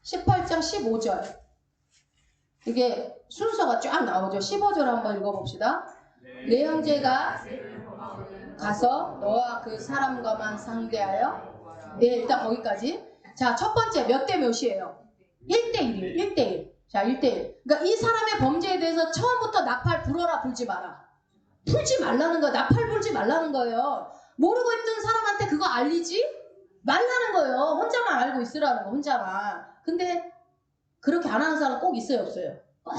18장 15절. 이게 순서가 쫙 나오죠. 15절 한번 읽어봅시다. 내 형제가 가서 너와 그 사람과만 상대하여 일단 거기까지 자, 첫 번째 몇 대 몇이에요? 1대1이에요. 1대1. 자, 1대1. 그러니까 이 사람의 범죄에 대해서 처음부터 나팔 불어라 불지 마라. 풀지 말라는 거야. 나팔 불지 말라는 거예요. 모르고 있던 사람한테 그거 알리지 말라는 거예요. 혼자만 알고 있으라는 거, 혼자만. 근데 그렇게 안 하는 사람 꼭 있어요, 없어요? 꼭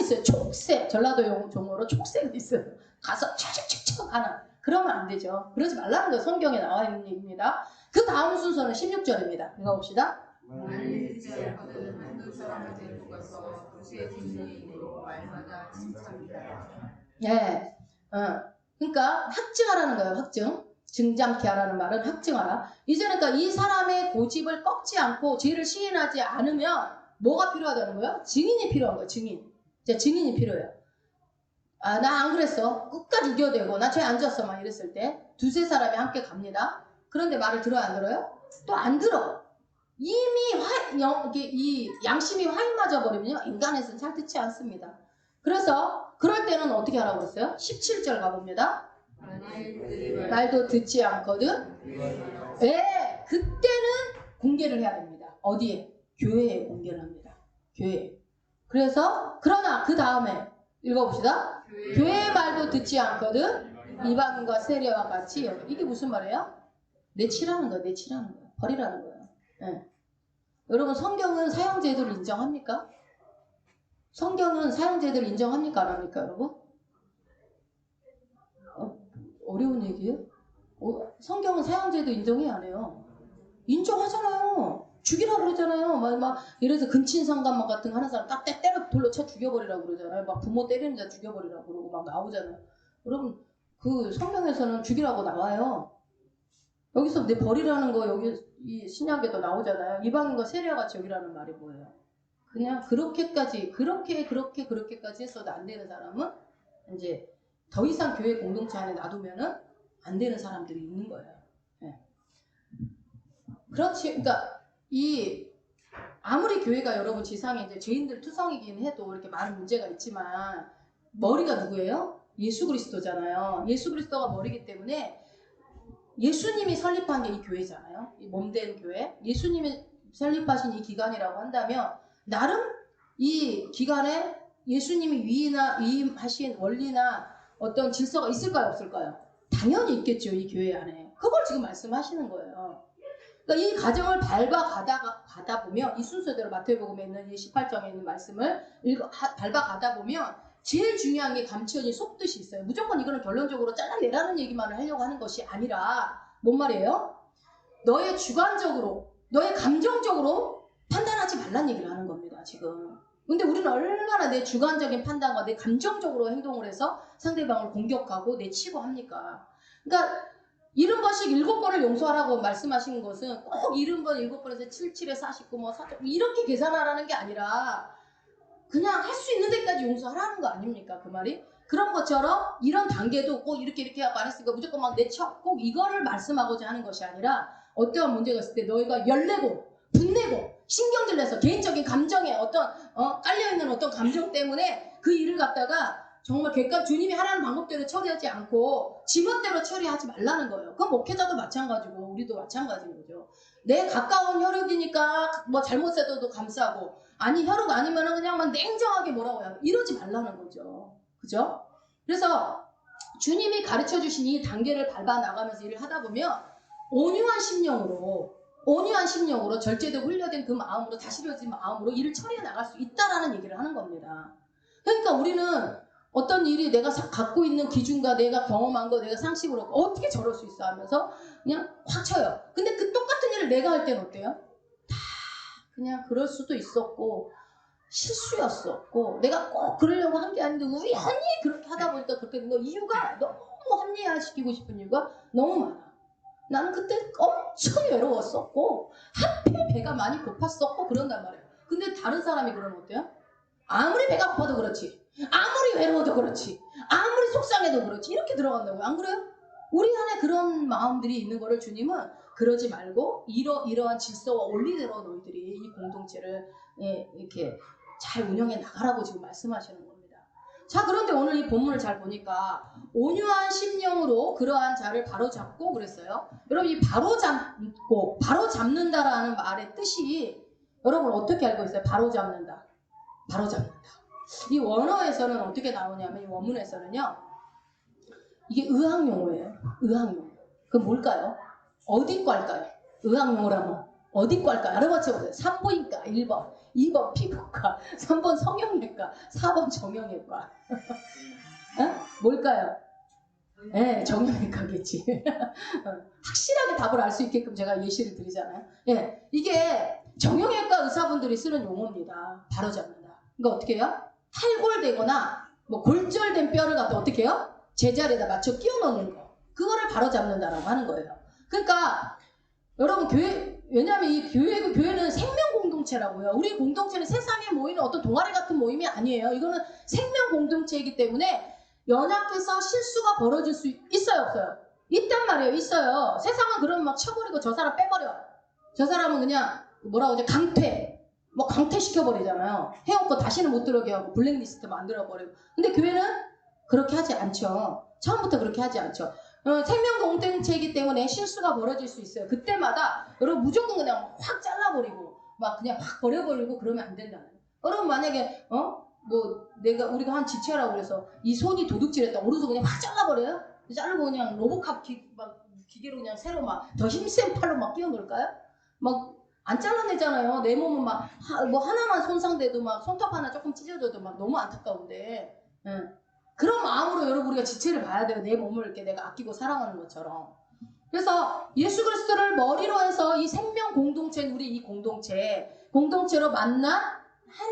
있어요. 촉색. 전라도 용어로 촉색이 있어요. 가서 촉촉촉촉 하는. 그러면 안 되죠. 그러지 말라는 거예요. 성경에 나와 있는 얘기입니다. 그 다음 순서는 16절입니다. 읽어봅시다. 말을 듣지 않거든 한두 사람을 데리고 가서 도시의 뒷문에 이르러 말마다 칭찬이라. 예. 그러니까 확증하라는 거예요. 확증. 증잠케 하라는 말은 확증하라. 이제 그러니까 이 사람의 고집을 꺾지 않고 죄를 시인하지 않으면 뭐가 필요하다는 거예요? 증인이 필요한 거예요. 증인. 이제 증인이 필요해요. 아, 나 안 그랬어. 끝까지 이겨대고 나 죄 안 졌어. 막 이랬을 때 두세 사람이 함께 갑니다. 그런데 말을 들어요? 안 들어요? 또 안 들어. 이미 이 양심이 화인맞아 버리면요. 인간에서는 잘 듣지 않습니다. 그래서 그럴 때는 어떻게 하라고 그랬어요? 17절 가봅니다. 말도 듣지 않거든. 네, 그때는 공개를 해야 됩니다. 어디에? 교회에 공개를 합니다. 교회에. 그래서 그러나 그 다음에 읽어봅시다. 교회의 말도 듣지 않거든. 이방인과 세례와 같이. 이게 무슨 말이에요? 내치라는 거예요. 내치라는 거예요. 버리라는 거예요. 네. 여러분, 성경은 사형제도를 인정합니까? 성경은 사형제도를 인정합니까? 안 합니까, 여러분? 어려운 얘기예요? 성경은 사형제도 인정해, 안 해요? 인정하잖아요. 죽이라고 그러잖아요. 막 이래서 근친상간막 같은 거 하는 사람 딱 때려 돌로 쳐 죽여버리라고 그러잖아요. 막 부모 때리는 자 죽여버리라고 그러고 막 나오잖아요. 여러분, 그 성경에서는 죽이라고 나와요. 여기서 내 버리라는 거 여기 이 신약에도 나오잖아요. 이방인과 세례와 같이 여기라는 말이 뭐예요? 그냥 그렇게까지 그렇게까지 했어도 안 되는 사람은 이제 더 이상 교회 공동체 안에 놔두면은 안 되는 사람들이 있는 거예요. 네. 그렇지. 그러니까 이 아무리 교회가 여러분 지상에 이제 죄인들 투성이긴 해도 이렇게 많은 문제가 있지만 머리가 누구예요? 예수 그리스도잖아요. 예수 그리스도가 머리기 때문에 예수님이 설립한 게 이 교회잖아요. 이 몸된 교회. 예수님이 설립하신 이 기관이라고 한다면 나름 이 기관에 예수님이 위임하신 원리나 어떤 질서가 있을까요? 없을까요? 당연히 있겠죠. 이 교회 안에. 그걸 지금 말씀하시는 거예요. 그러니까 이 과정을 밟아가다 보면 이 순서대로 마태복음에 있는 이 18장에 있는 말씀을 밟아가다 보면 제일 중요한 게 감천이 속뜻이 있어요. 무조건 이거는 결론적으로 잘라내라는 얘기만을 하려고 하는 것이 아니라 뭔 말이에요? 너의 주관적으로 너의 감정적으로 판단하지 말란 얘기를 하는 겁니다. 지금. 근데 우리는 얼마나 내 주관적인 판단과 내 감정적으로 행동을 해서 상대방을 공격하고 내치고 합니까? 그러니까 70번씩 7번을 용서하라고 말씀하신 것은 꼭 70번 7번에서 77에 49 뭐 4 이렇게 계산하라는 게 아니라 그냥 할 수 있는 데까지 용서하라는 거 아닙니까? 그 말이? 그런 것처럼 이런 단계도 꼭 이렇게 하고 안 했으니까 무조건 막 내쳐 꼭 이거를 말씀하고자 하는 것이 아니라 어떠한 문제가 있을 때 너희가 열내고 분내고 신경질 내서 개인적인 감정에 어떤 깔려있는 어떤 감정 때문에 그 일을 갖다가 정말 주님이 하라는 방법대로 처리하지 않고 지멋대로 처리하지 말라는 거예요. 그건 목회자도 마찬가지고 우리도 마찬가지인 거죠. 내 가까운 혈육이니까 뭐 잘못해도 감싸고 아니 혈육 아니면은 그냥 막 냉정하게 뭐라고 해요. 이러지 말라는 거죠. 그죠? 그래서 주님이 가르쳐 주신 이 단계를 밟아 나가면서 일을 하다 보면 온유한 심령으로 절제되고 훈련된 그 마음으로 다스려진 마음으로 일을 처리해 나갈 수 있다라는 얘기를 하는 겁니다. 그러니까 우리는 어떤 일이 내가 갖고 있는 기준과 내가 경험한 거 내가 상식으로 어떻게 저럴 수 있어 하면서 그냥 확 쳐요. 근데 그 똑같은 일을 내가 할 때는 어때요? 다 그냥 그럴 수도 있었고 실수였었고 내가 꼭 그러려고 한 게 아닌데 우연히 그렇게 하다 보니까 그렇게 된 거 이유가 너무 합리화시키고 싶은 이유가 너무 많아. 나는 그때 엄청 외로웠었고 하필 배가 많이 고팠었고 그런단 말이에요. 근데 다른 사람이 그러면 어때요? 아무리 배가 고파도 그렇지 아무리 외로워도 그렇지 아무리 속상해도 그렇지 이렇게 들어간다고요. 안 그래요? 우리 안에 그런 마음들이 있는 거를 주님은 그러지 말고 이러한 질서와 원리대로 너희들이 이 공동체를 이렇게 잘 운영해 나가라고 지금 말씀하시는 겁니다. 자, 그런데 오늘 이 본문을 잘 보니까 온유한 심령으로 그러한 자를 바로잡고 그랬어요. 여러분, 이 바로잡고 바로잡는다라는 말의 뜻이 여러분 어떻게 알고 있어요? 바로잡는다. 바로잡는다. 이 원어에서는 어떻게 나오냐면 이 원문에서는요. 이게 의학용어예요. 의학용어. 그럼 뭘까요? 어디과일까요? 의학용어라면 어디과일까요? 알아맞혀보세요. 산부인과 1번, 2번 피부과, 3번 성형외과, 4번 정형외과. 어? 뭘까요? 네, 정형외과겠지. 확실하게 답을 알 수 있게끔 제가 예시를 드리잖아요. 예, 이게 정형외과 의사분들이 쓰는 용어입니다. 바로잡는다. 그러니까 어떻게 해요? 탈골되거나 뭐 골절된 뼈를 갖다 어떻게 해요? 제자리에다 맞춰 끼워 넣는 거. 그거를 바로잡는다라고 하는 거예요. 그러니까 여러분 왜냐하면 이 교회는 생명 공동체라고요. 우리 공동체는 세상에 모이는 어떤 동아리 같은 모임이 아니에요. 이거는 생명 공동체이기 때문에 연약해서 실수가 벌어질 수 있어요, 없어요? 있단 말이에요, 있어요. 세상은 그러면 막 쳐버리고 저 사람 빼버려. 저 사람은 그냥 뭐라고 하죠? 강퇴시켜버리잖아요. 해온 거 다시는 못 들어오게 하고 블랙리스트 만들어버리고. 근데 교회는 그렇게 하지 않죠. 처음부터 그렇게 하지 않죠. 생명 공동체이기 때문에 실수가 벌어질 수 있어요. 그때마다 여러분 무조건 그냥 확 잘라버리고 막 그냥 확 버려버리고 그러면 안 된다는 거예요. 여러분 만약에 우리가 한 지체라고 그래서 이 손이 도둑질했다 오른손 그냥 확 잘라버려요? 자르고 그냥 로보캅 기계로 그냥 새로 막 더 힘센 팔로 막 끼워 넣을까요? 막 안 잘라내잖아요. 내 몸은 막 하나만 손상돼도 막 손톱 하나 조금 찢어져도 막 너무 안타까운데. 그런 마음으로 여러분 우리가 지체를 봐야 돼요. 내 몸을 이렇게 내가 아끼고 사랑하는 것처럼. 그래서 예수 그리스도를 머리로 해서 이 생명 공동체는 우리 이 공동체로 만난 한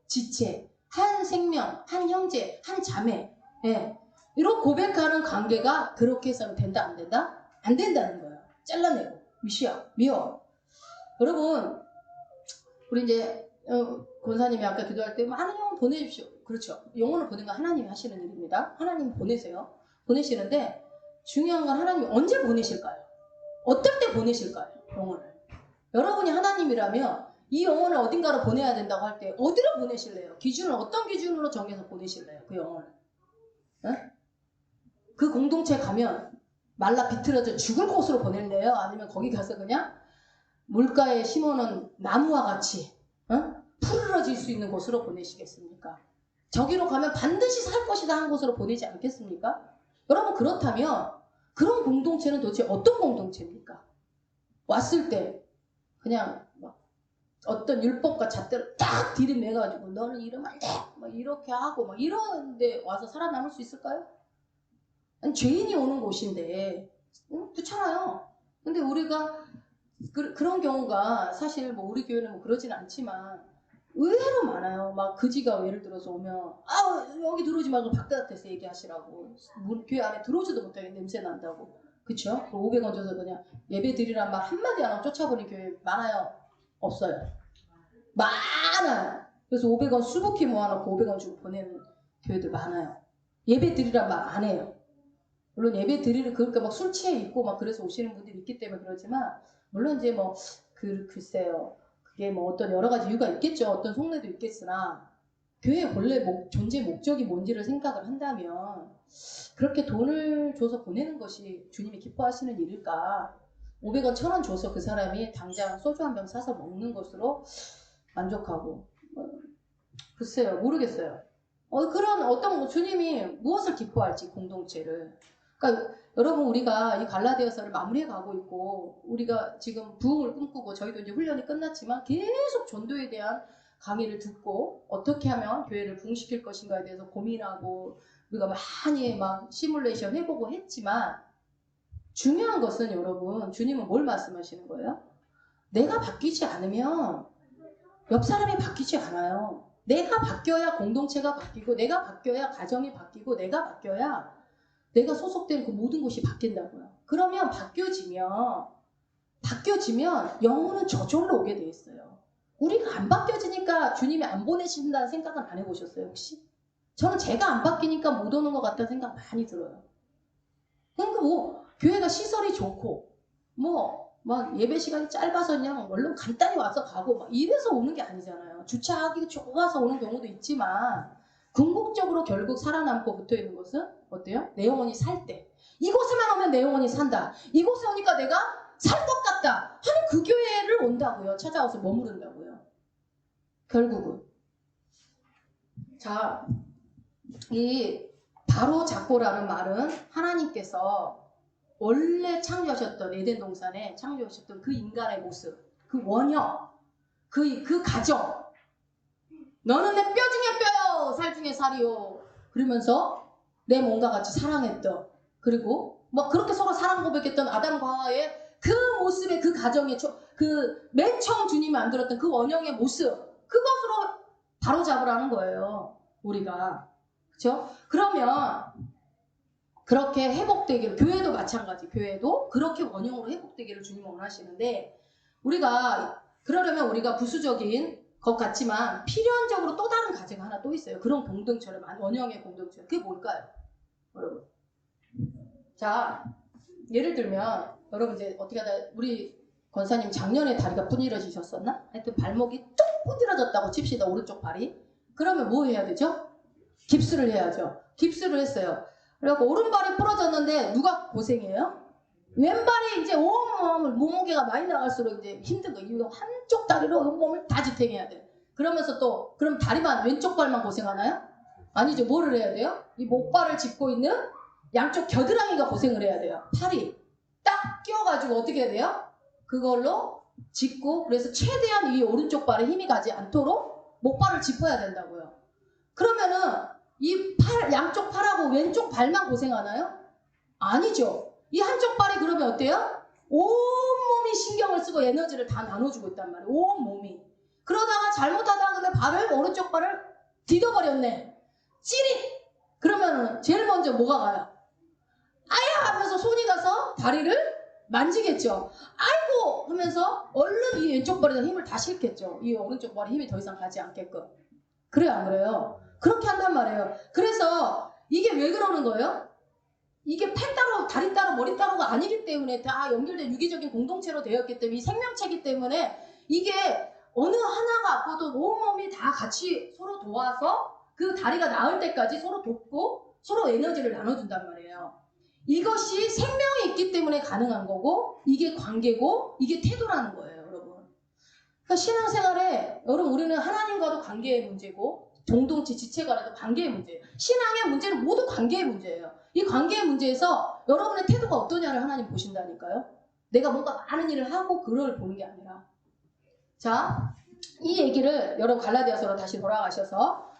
지체, 한 생명, 한 형제, 한 자매. 예. 이런 고백하는 관계가 그렇게 해서는 된다 안 된다? 안 된다는 거예요. 잘라내고 미워. 여러분 우리 이제 권사님이 아까 기도할 때 하나님 영혼 보내십시오. 그렇죠. 영혼을 보내는 건 하나님이 하시는 일입니다. 하나님 보내세요. 보내시는데 중요한 건 하나님이 언제 보내실까요? 어떨 때 보내실까요? 영혼을. 여러분이 하나님이라면 이 영혼을 어딘가로 보내야 된다고 할 때 어디로 보내실래요? 기준을 어떤 기준으로 정해서 보내실래요? 그 영혼을. 네? 그 공동체 가면 말라 비틀어져 죽을 곳으로 보낼래요? 아니면 거기 가서 그냥 물가에 심어놓은 나무와 같이 푸르러질 수 있는 곳으로 보내시겠습니까? 저기로 가면 반드시 살 것이다 한 곳으로 보내지 않겠습니까? 여러분 그렇다면 그런 공동체는 도대체 어떤 공동체입니까? 왔을 때 그냥 막 어떤 율법과 잣대로 딱 들이매가지고 너는 이러면 안 돼! 막 이렇게 하고 막 이런데 와서 살아남을 수 있을까요? 아니, 죄인이 오는 곳인데 그렇잖아요. 근데 우리가 그런 경우가 사실 뭐 우리 교회는 뭐 그러진 않지만 의외로 많아요. 막 그지가 예를 들어서 오면 여기 들어오지 말고 바깥에서 얘기하시라고 교회 안에 들어오지도 못하게 냄새 난다고. 그쵸? 500원 줘서 그냥 예배 드리란 말 한마디 안 하고 쫓아버리는 교회 많아요? 없어요? 많아요. 그래서 500원 수북히 모아놓고 500원 주고 보내는 교회들 많아요. 예배 드리란 말 안 해요. 물론 예배 드리는 그러니까 막 술 취해 있고 막 그래서 오시는 분들이 있기 때문에 그러지만 물론 이제 뭐 글쎄요. 그게 뭐 어떤 여러 가지 이유가 있겠죠. 어떤 속내도 있겠으나 교회의 본래 존재 목적이 뭔지를 생각을 한다면 그렇게 돈을 줘서 보내는 것이 주님이 기뻐하시는 일일까? 500원, 1000원 줘서 그 사람이 당장 소주 한 병 사서 먹는 것으로 만족하고 글쎄요. 모르겠어요. 그런 어떤 주님이 무엇을 기뻐할지 공동체를. 그러니까 여러분 우리가 이 갈라디아서를 마무리해 가고 있고 우리가 지금 부흥을 꿈꾸고 저희도 이제 훈련이 끝났지만 계속 전도에 대한 강의를 듣고 어떻게 하면 교회를 부흥시킬 것인가에 대해서 고민하고 우리가 많이 막 시뮬레이션 해보고 했지만 중요한 것은 여러분 주님은 뭘 말씀하시는 거예요? 내가 바뀌지 않으면 옆 사람이 바뀌지 않아요. 내가 바뀌어야 공동체가 바뀌고 내가 바뀌어야 가정이 바뀌고 내가 바뀌어야 내가 소속된 그 모든 곳이 바뀐다고요. 그러면 바뀌어지면 영혼은 저절로 오게 돼 있어요. 우리가 안 바뀌어지니까 주님이 안 보내신다는 생각은 안 해보셨어요 혹시? 저는 제가 안 바뀌니까 못 오는 것 같다는 생각 많이 들어요. 그러니까 뭐 교회가 시설이 좋고 막 예배 시간이 짧아서 그냥 얼른 간단히 와서 가고 막 이래서 오는 게 아니잖아요. 주차하기 좋아서 오는 경우도 있지만 궁극적으로 결국 살아남고 붙어있는 것은 어때요? 내 영혼이 살 때. 이곳에만 오면 내 영혼이 산다. 이곳에 오니까 내가 살 것 같다 하는 그 교회를 온다고요. 찾아와서 머무른다고요. 결국은. 자, 이 바로 잡고라는 말은 하나님께서 원래 창조하셨던 에덴 동산에 창조하셨던 그 인간의 모습, 그 원형, 그 가정. 너는 내 뼈 중에 뼈요, 살 중에 살이요. 그러면서 내 몸과 같이 사랑했던, 그리고 뭐 그렇게 서로 사랑 고백했던 아담과 하와의 그 모습의 그 가정의 그 맨 처음 주님이 만들었던 그 원형의 모습, 그것으로 바로 잡으라는 거예요. 우리가. 그렇죠? 그러면 그렇게 회복되기를, 교회도 마찬가지. 교회도 그렇게 원형으로 회복되기를 주님은 원하시는데, 우리가 그러려면 우리가 부수적인 것 같지만 필연적으로 또 다른 가제가 하나 또 있어요. 그런 공동체를, 원형의 공동체. 그게 뭘까요? 여러분. 자, 예를 들면 여러분 이제 어떻게 하다, 우리 권사님 작년에 다리가 분이러지셨었나? 하여튼 발목이 뚝 분이러졌다고 칩시다. 오른쪽 발이. 그러면 뭐 해야 되죠? 깁스를 해야죠. 깁스를 했어요. 그래갖고 오른발이 부러졌는데 누가 고생해요? 왼발이 이제 온몸을, 몸무게가 많이 나갈수록 이제 힘든 거. 이거 한쪽 다리로 온몸을 다 지탱해야 돼. 그러면서 또 그럼 다리만, 왼쪽 발만 고생하나요? 아니죠. 뭐를 해야 돼요? 이 목발을 짚고 있는 양쪽 겨드랑이가 고생을 해야 돼요. 팔이 딱 끼워가지고 어떻게 해야 돼요? 그걸로 짚고, 그래서 최대한 이 오른쪽 발에 힘이 가지 않도록 목발을 짚어야 된다고요. 그러면은 이 양쪽 팔하고 왼쪽 발만 고생하나요? 아니죠. 이 한쪽 발이 그러면 어때요? 온몸이 신경을 쓰고 에너지를 다 나눠주고 있단 말이에요. 온몸이. 그러다가 잘못하다가 근데 발을, 오른쪽 발을 디뎌버렸네. 찌릿! 그러면 제일 먼저 뭐가 가요? 아야! 하면서 손이 가서 다리를 만지겠죠. 아이고! 하면서 얼른 이 왼쪽 발에다 힘을 다 실겠죠. 이 오른쪽 발에 힘이 더 이상 가지 않게끔. 그래요, 안 그래요? 그렇게 한단 말이에요. 그래서 이게 왜 그러는 거예요? 이게 팔 따로, 다리 따로, 머리 따로가 아니기 때문에 다 연결된 유기적인 공동체로 되었기 때문에, 이 생명체이기 때문에 이게 어느 하나가 아파도 온몸이 다 같이 서로 도와서 그 다리가 나을 때까지 서로 돕고 서로 에너지를 나눠준단 말이에요. 이것이 생명이 있기 때문에 가능한 거고, 이게 관계고, 이게 태도라는 거예요, 여러분. 그러니까 신앙생활에, 여러분, 우리는 하나님과도 관계의 문제고, 공동체 지체 간에도 관계의 문제예요. 신앙의 문제는 모두 관계의 문제예요. 이 관계의 문제에서 여러분의 태도가 어떠냐를 하나님 보신다니까요. 내가 뭔가 많은 일을 하고 그걸 보는 게 아니라. 자, 이 얘기를 여러분 갈라디아서로 다시 돌아가셔서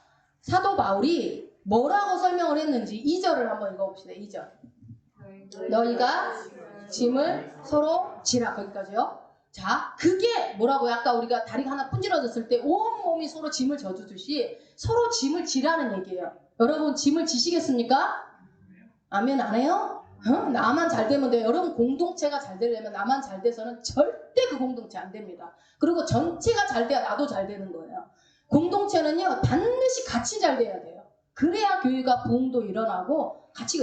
사도 바울이 뭐라고 설명을 했는지 2절을 한번 읽어봅시다. 2절. 너희가 짐을 서로 지라. 거기까지요. 자, 그게 뭐라고요? 아까 우리가 다리가 하나 분질러졌을 때 온몸이 서로 짐을 져주듯이 서로 짐을 지라는 얘기예요. 여러분 짐을 지시겠습니까? 아멘 안 해요? 나만 잘 되면 돼요. 여러분 공동체가 잘 되려면 나만 잘 돼서는 절대 그 공동체 안 됩니다. 그리고 전체가 잘 돼야 나도 잘 되는 거예요. 공동체는요 반드시 같이 잘 돼야 돼요. 그래야 교회가 부흥도 일어나고 같이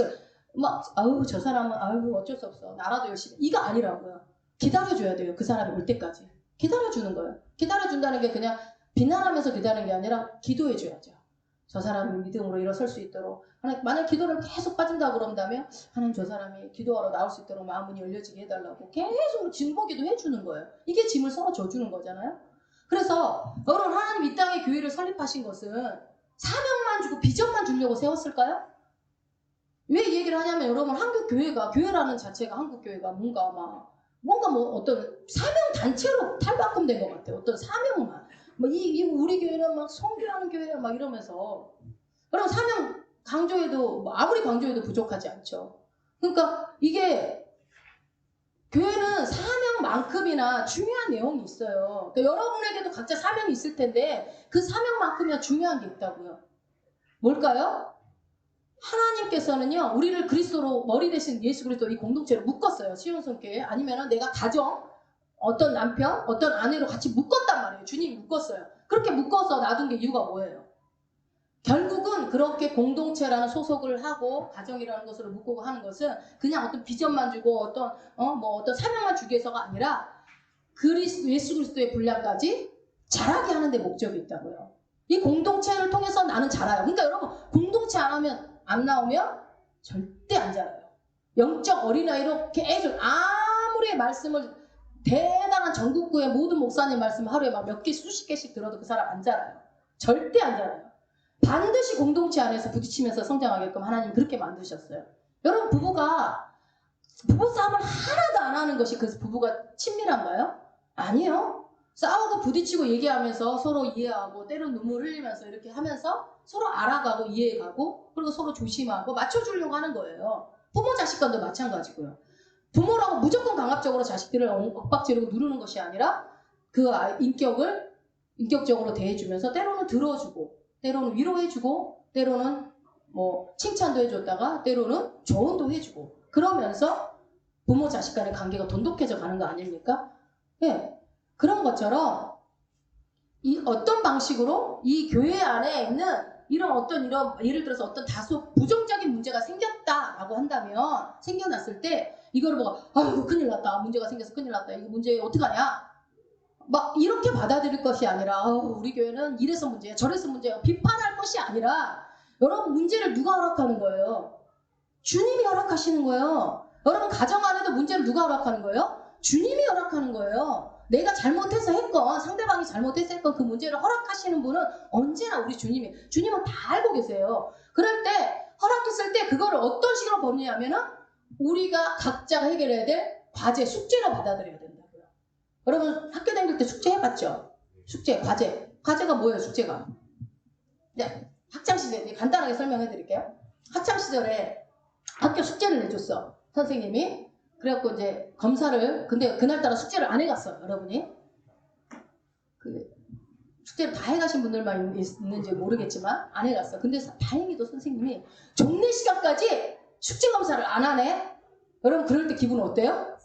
막 아유 저 사람은 아유 어쩔 수 없어 나라도 열심히, 이거 아니라고요. 기다려줘야 돼요. 그 사람이 올 때까지 기다려주는 거예요. 기다려준다는 게 그냥 비난하면서 기다리는 게 아니라 기도해줘야죠. 저 사람이 믿음으로 일어설 수 있도록. 만약 기도를 계속 빠진다고 그런다면 하나님 저 사람이 기도하러 나올 수 있도록 마음문이 열려지게 해달라고 계속 징보기도 해주는 거예요. 이게 짐을 서로 져주는 거잖아요. 그래서 여러분 하나님 이 땅에 교회를 설립하신 것은 사명만 주고 비전만 주려고 세웠을까요? 왜 이 얘기를 하냐면 여러분 한국교회가, 교회라는 자체가 한국교회가 뭔가 뭐 어떤 사명 단체로 탈바꿈된 것 같아요. 어떤 사명만. 우리 교회는 막 선교하는 교회야 막 이러면서. 여러분 사명 강조해도 아무리 강조해도 부족하지 않죠. 그러니까 이게 교회는 사명만큼이나 중요한 내용이 있어요. 그러니까 여러분에게도 각자 사명이 있을 텐데 그 사명만큼이나 중요한 게 있다고요. 뭘까요? 하나님께서는요 우리를 그리스도로, 머리 대신 예수 그리스도 이 공동체로 묶었어요. 시온성교회 아니면은 내가 가정, 어떤 남편, 어떤 아내로 같이 묶었단 말이에요. 주님이 묶었어요. 그렇게 묶어서 놔둔 게 이유가 뭐예요? 결국은 그렇게 공동체라는 소속을 하고 가정이라는 것으로 묶고 하는 것은 그냥 어떤 비전만 주고 어떤 사명만 주기 위해서가 아니라 예수 그리스도의 분량까지 자라게 하는 데 목적이 있다고요. 이 공동체를 통해서 나는 자라요. 그러니까 여러분 공동체 안 나오면 절대 안 자라요. 영적 어린아이로 계속 아무리 말씀을 대단한 전국구의 모든 목사님 말씀 하루에 막 몇 개 수십 개씩 들어도 그 사람 안 자라요. 절대 안 자라요. 반드시 공동체 안에서 부딪히면서 성장하게끔 하나님 그렇게 만드셨어요. 여러분 부부가 부부싸움을 하나도 안 하는 것이 그 부부가 친밀한가요? 아니요. 싸우고 부딪히고 얘기하면서 서로 이해하고 때론 눈물 흘리면서 이렇게 하면서 서로 알아가고 이해가고 그리고 서로 조심하고 맞춰주려고 하는 거예요. 부모 자식 간도 마찬가지고요. 부모라고 무조건 강압적으로 자식들을 엇박지르고 누르는 것이 아니라 그 인격적으로 대해주면서 때로는 들어주고 때로는 위로해주고 때로는 뭐 칭찬도 해줬다가 때로는 조언도 해주고 그러면서 부모 자식 간의 관계가 돈독해져 가는 거 아닙니까? 예. 그런 것처럼 이 어떤 방식으로 이 교회 안에 있는 이런 예를 들어서 어떤 다소 부정적인 문제가 생겼다라고 한다면 생겨났을 때 이거를 보고 아이고 큰일 났다 문제가 생겨서 큰일 났다 이거 문제 어떡하냐 막 이렇게 받아들일 것이 아니라 우리 교회는 이래서 문제야 저래서 문제야 비판할 것이 아니라 여러분 문제를 누가 허락하는 거예요? 주님이 허락하시는 거예요. 여러분 가정 안에도 문제를 누가 허락하는 거예요? 주님이 허락하는 거예요. 내가 잘못해서 했건 상대방이 잘못해서 했건 그 문제를 허락하시는 분은 언제나 우리 주님은 다 알고 계세요. 그럴 때 허락했을 때 그거를 어떤 식으로 보느냐면은 우리가 각자가 해결해야 될 과제, 숙제로 받아들여야 된다고요. 여러분 학교 다닐 때 숙제 해봤죠? 숙제, 과제가 뭐예요? 숙제가 네, 학창시절 간단하게 설명해 드릴게요. 학창시절에 학교 숙제를 내줬어 선생님이. 그래갖고 이제 검사를 근데 그날따라 숙제를 안 해갔어요. 여러분이 그 숙제를 다 해가신 분들만 있는지 모르겠지만 안 해갔어. 근데 다행히도 선생님이 종례 시간까지 숙제 검사를 안 하네. 여러분 그럴 때 기분 어때요?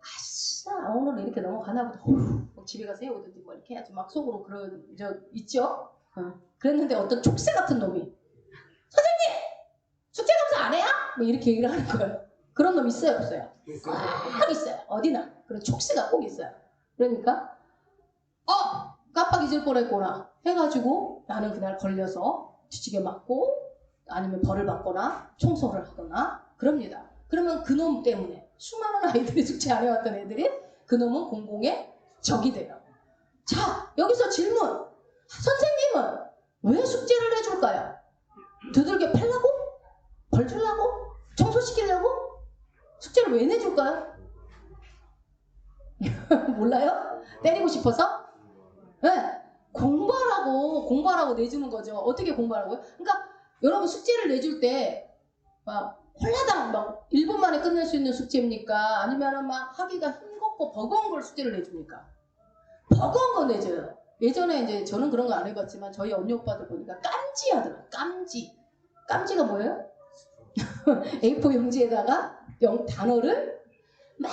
아싸 오늘 이렇게 넘어가나 보다. 집에 가서 해오든지 뭐 이렇게 해야지 막 속으로 그런 적 있죠. 그랬는데 어떤 촉새 같은 놈이 선생님 숙제 검사 안 해요? 뭐 이렇게 얘기를 하는 거예요. 그런 놈 있어요 없어요? 꼭 있어요. 어디나 그런 촉새가 꼭 있어요. 그러니까 깜빡 잊을 뻔했구나 해가지고 나는 그날 걸려서 뒤지게 맞고 아니면 벌을 받거나 청소를 하거나 그럽니다. 그러면 그놈 때문에 수많은 아이들이 숙제 안 해왔던 애들이 그놈은 공공의 적이 돼요. 자 여기서 질문 선생님은 왜 숙제를 해줄까요? 두들겨 패려고? 벌 주려고? 청소시키려고? 숙제를 왜 내줄까요? 몰라요? 때리고 싶어서? 네. 공부하라고 내주는 거죠. 어떻게 공부하라고요? 그러니까 여러분 숙제를 내줄 때 막 홀라당 막 1분 만에 끝낼 수 있는 숙제입니까? 아니면 막 하기가 힘겹고 버거운 걸 숙제를 내줍니까? 버거운 거 내줘요. 예전에 이제 저는 그런 거 안 해봤지만 저희 언니 오빠들 보니까 깜지 하더라. 깜지가 뭐예요? A4 용지에다가 단어를 막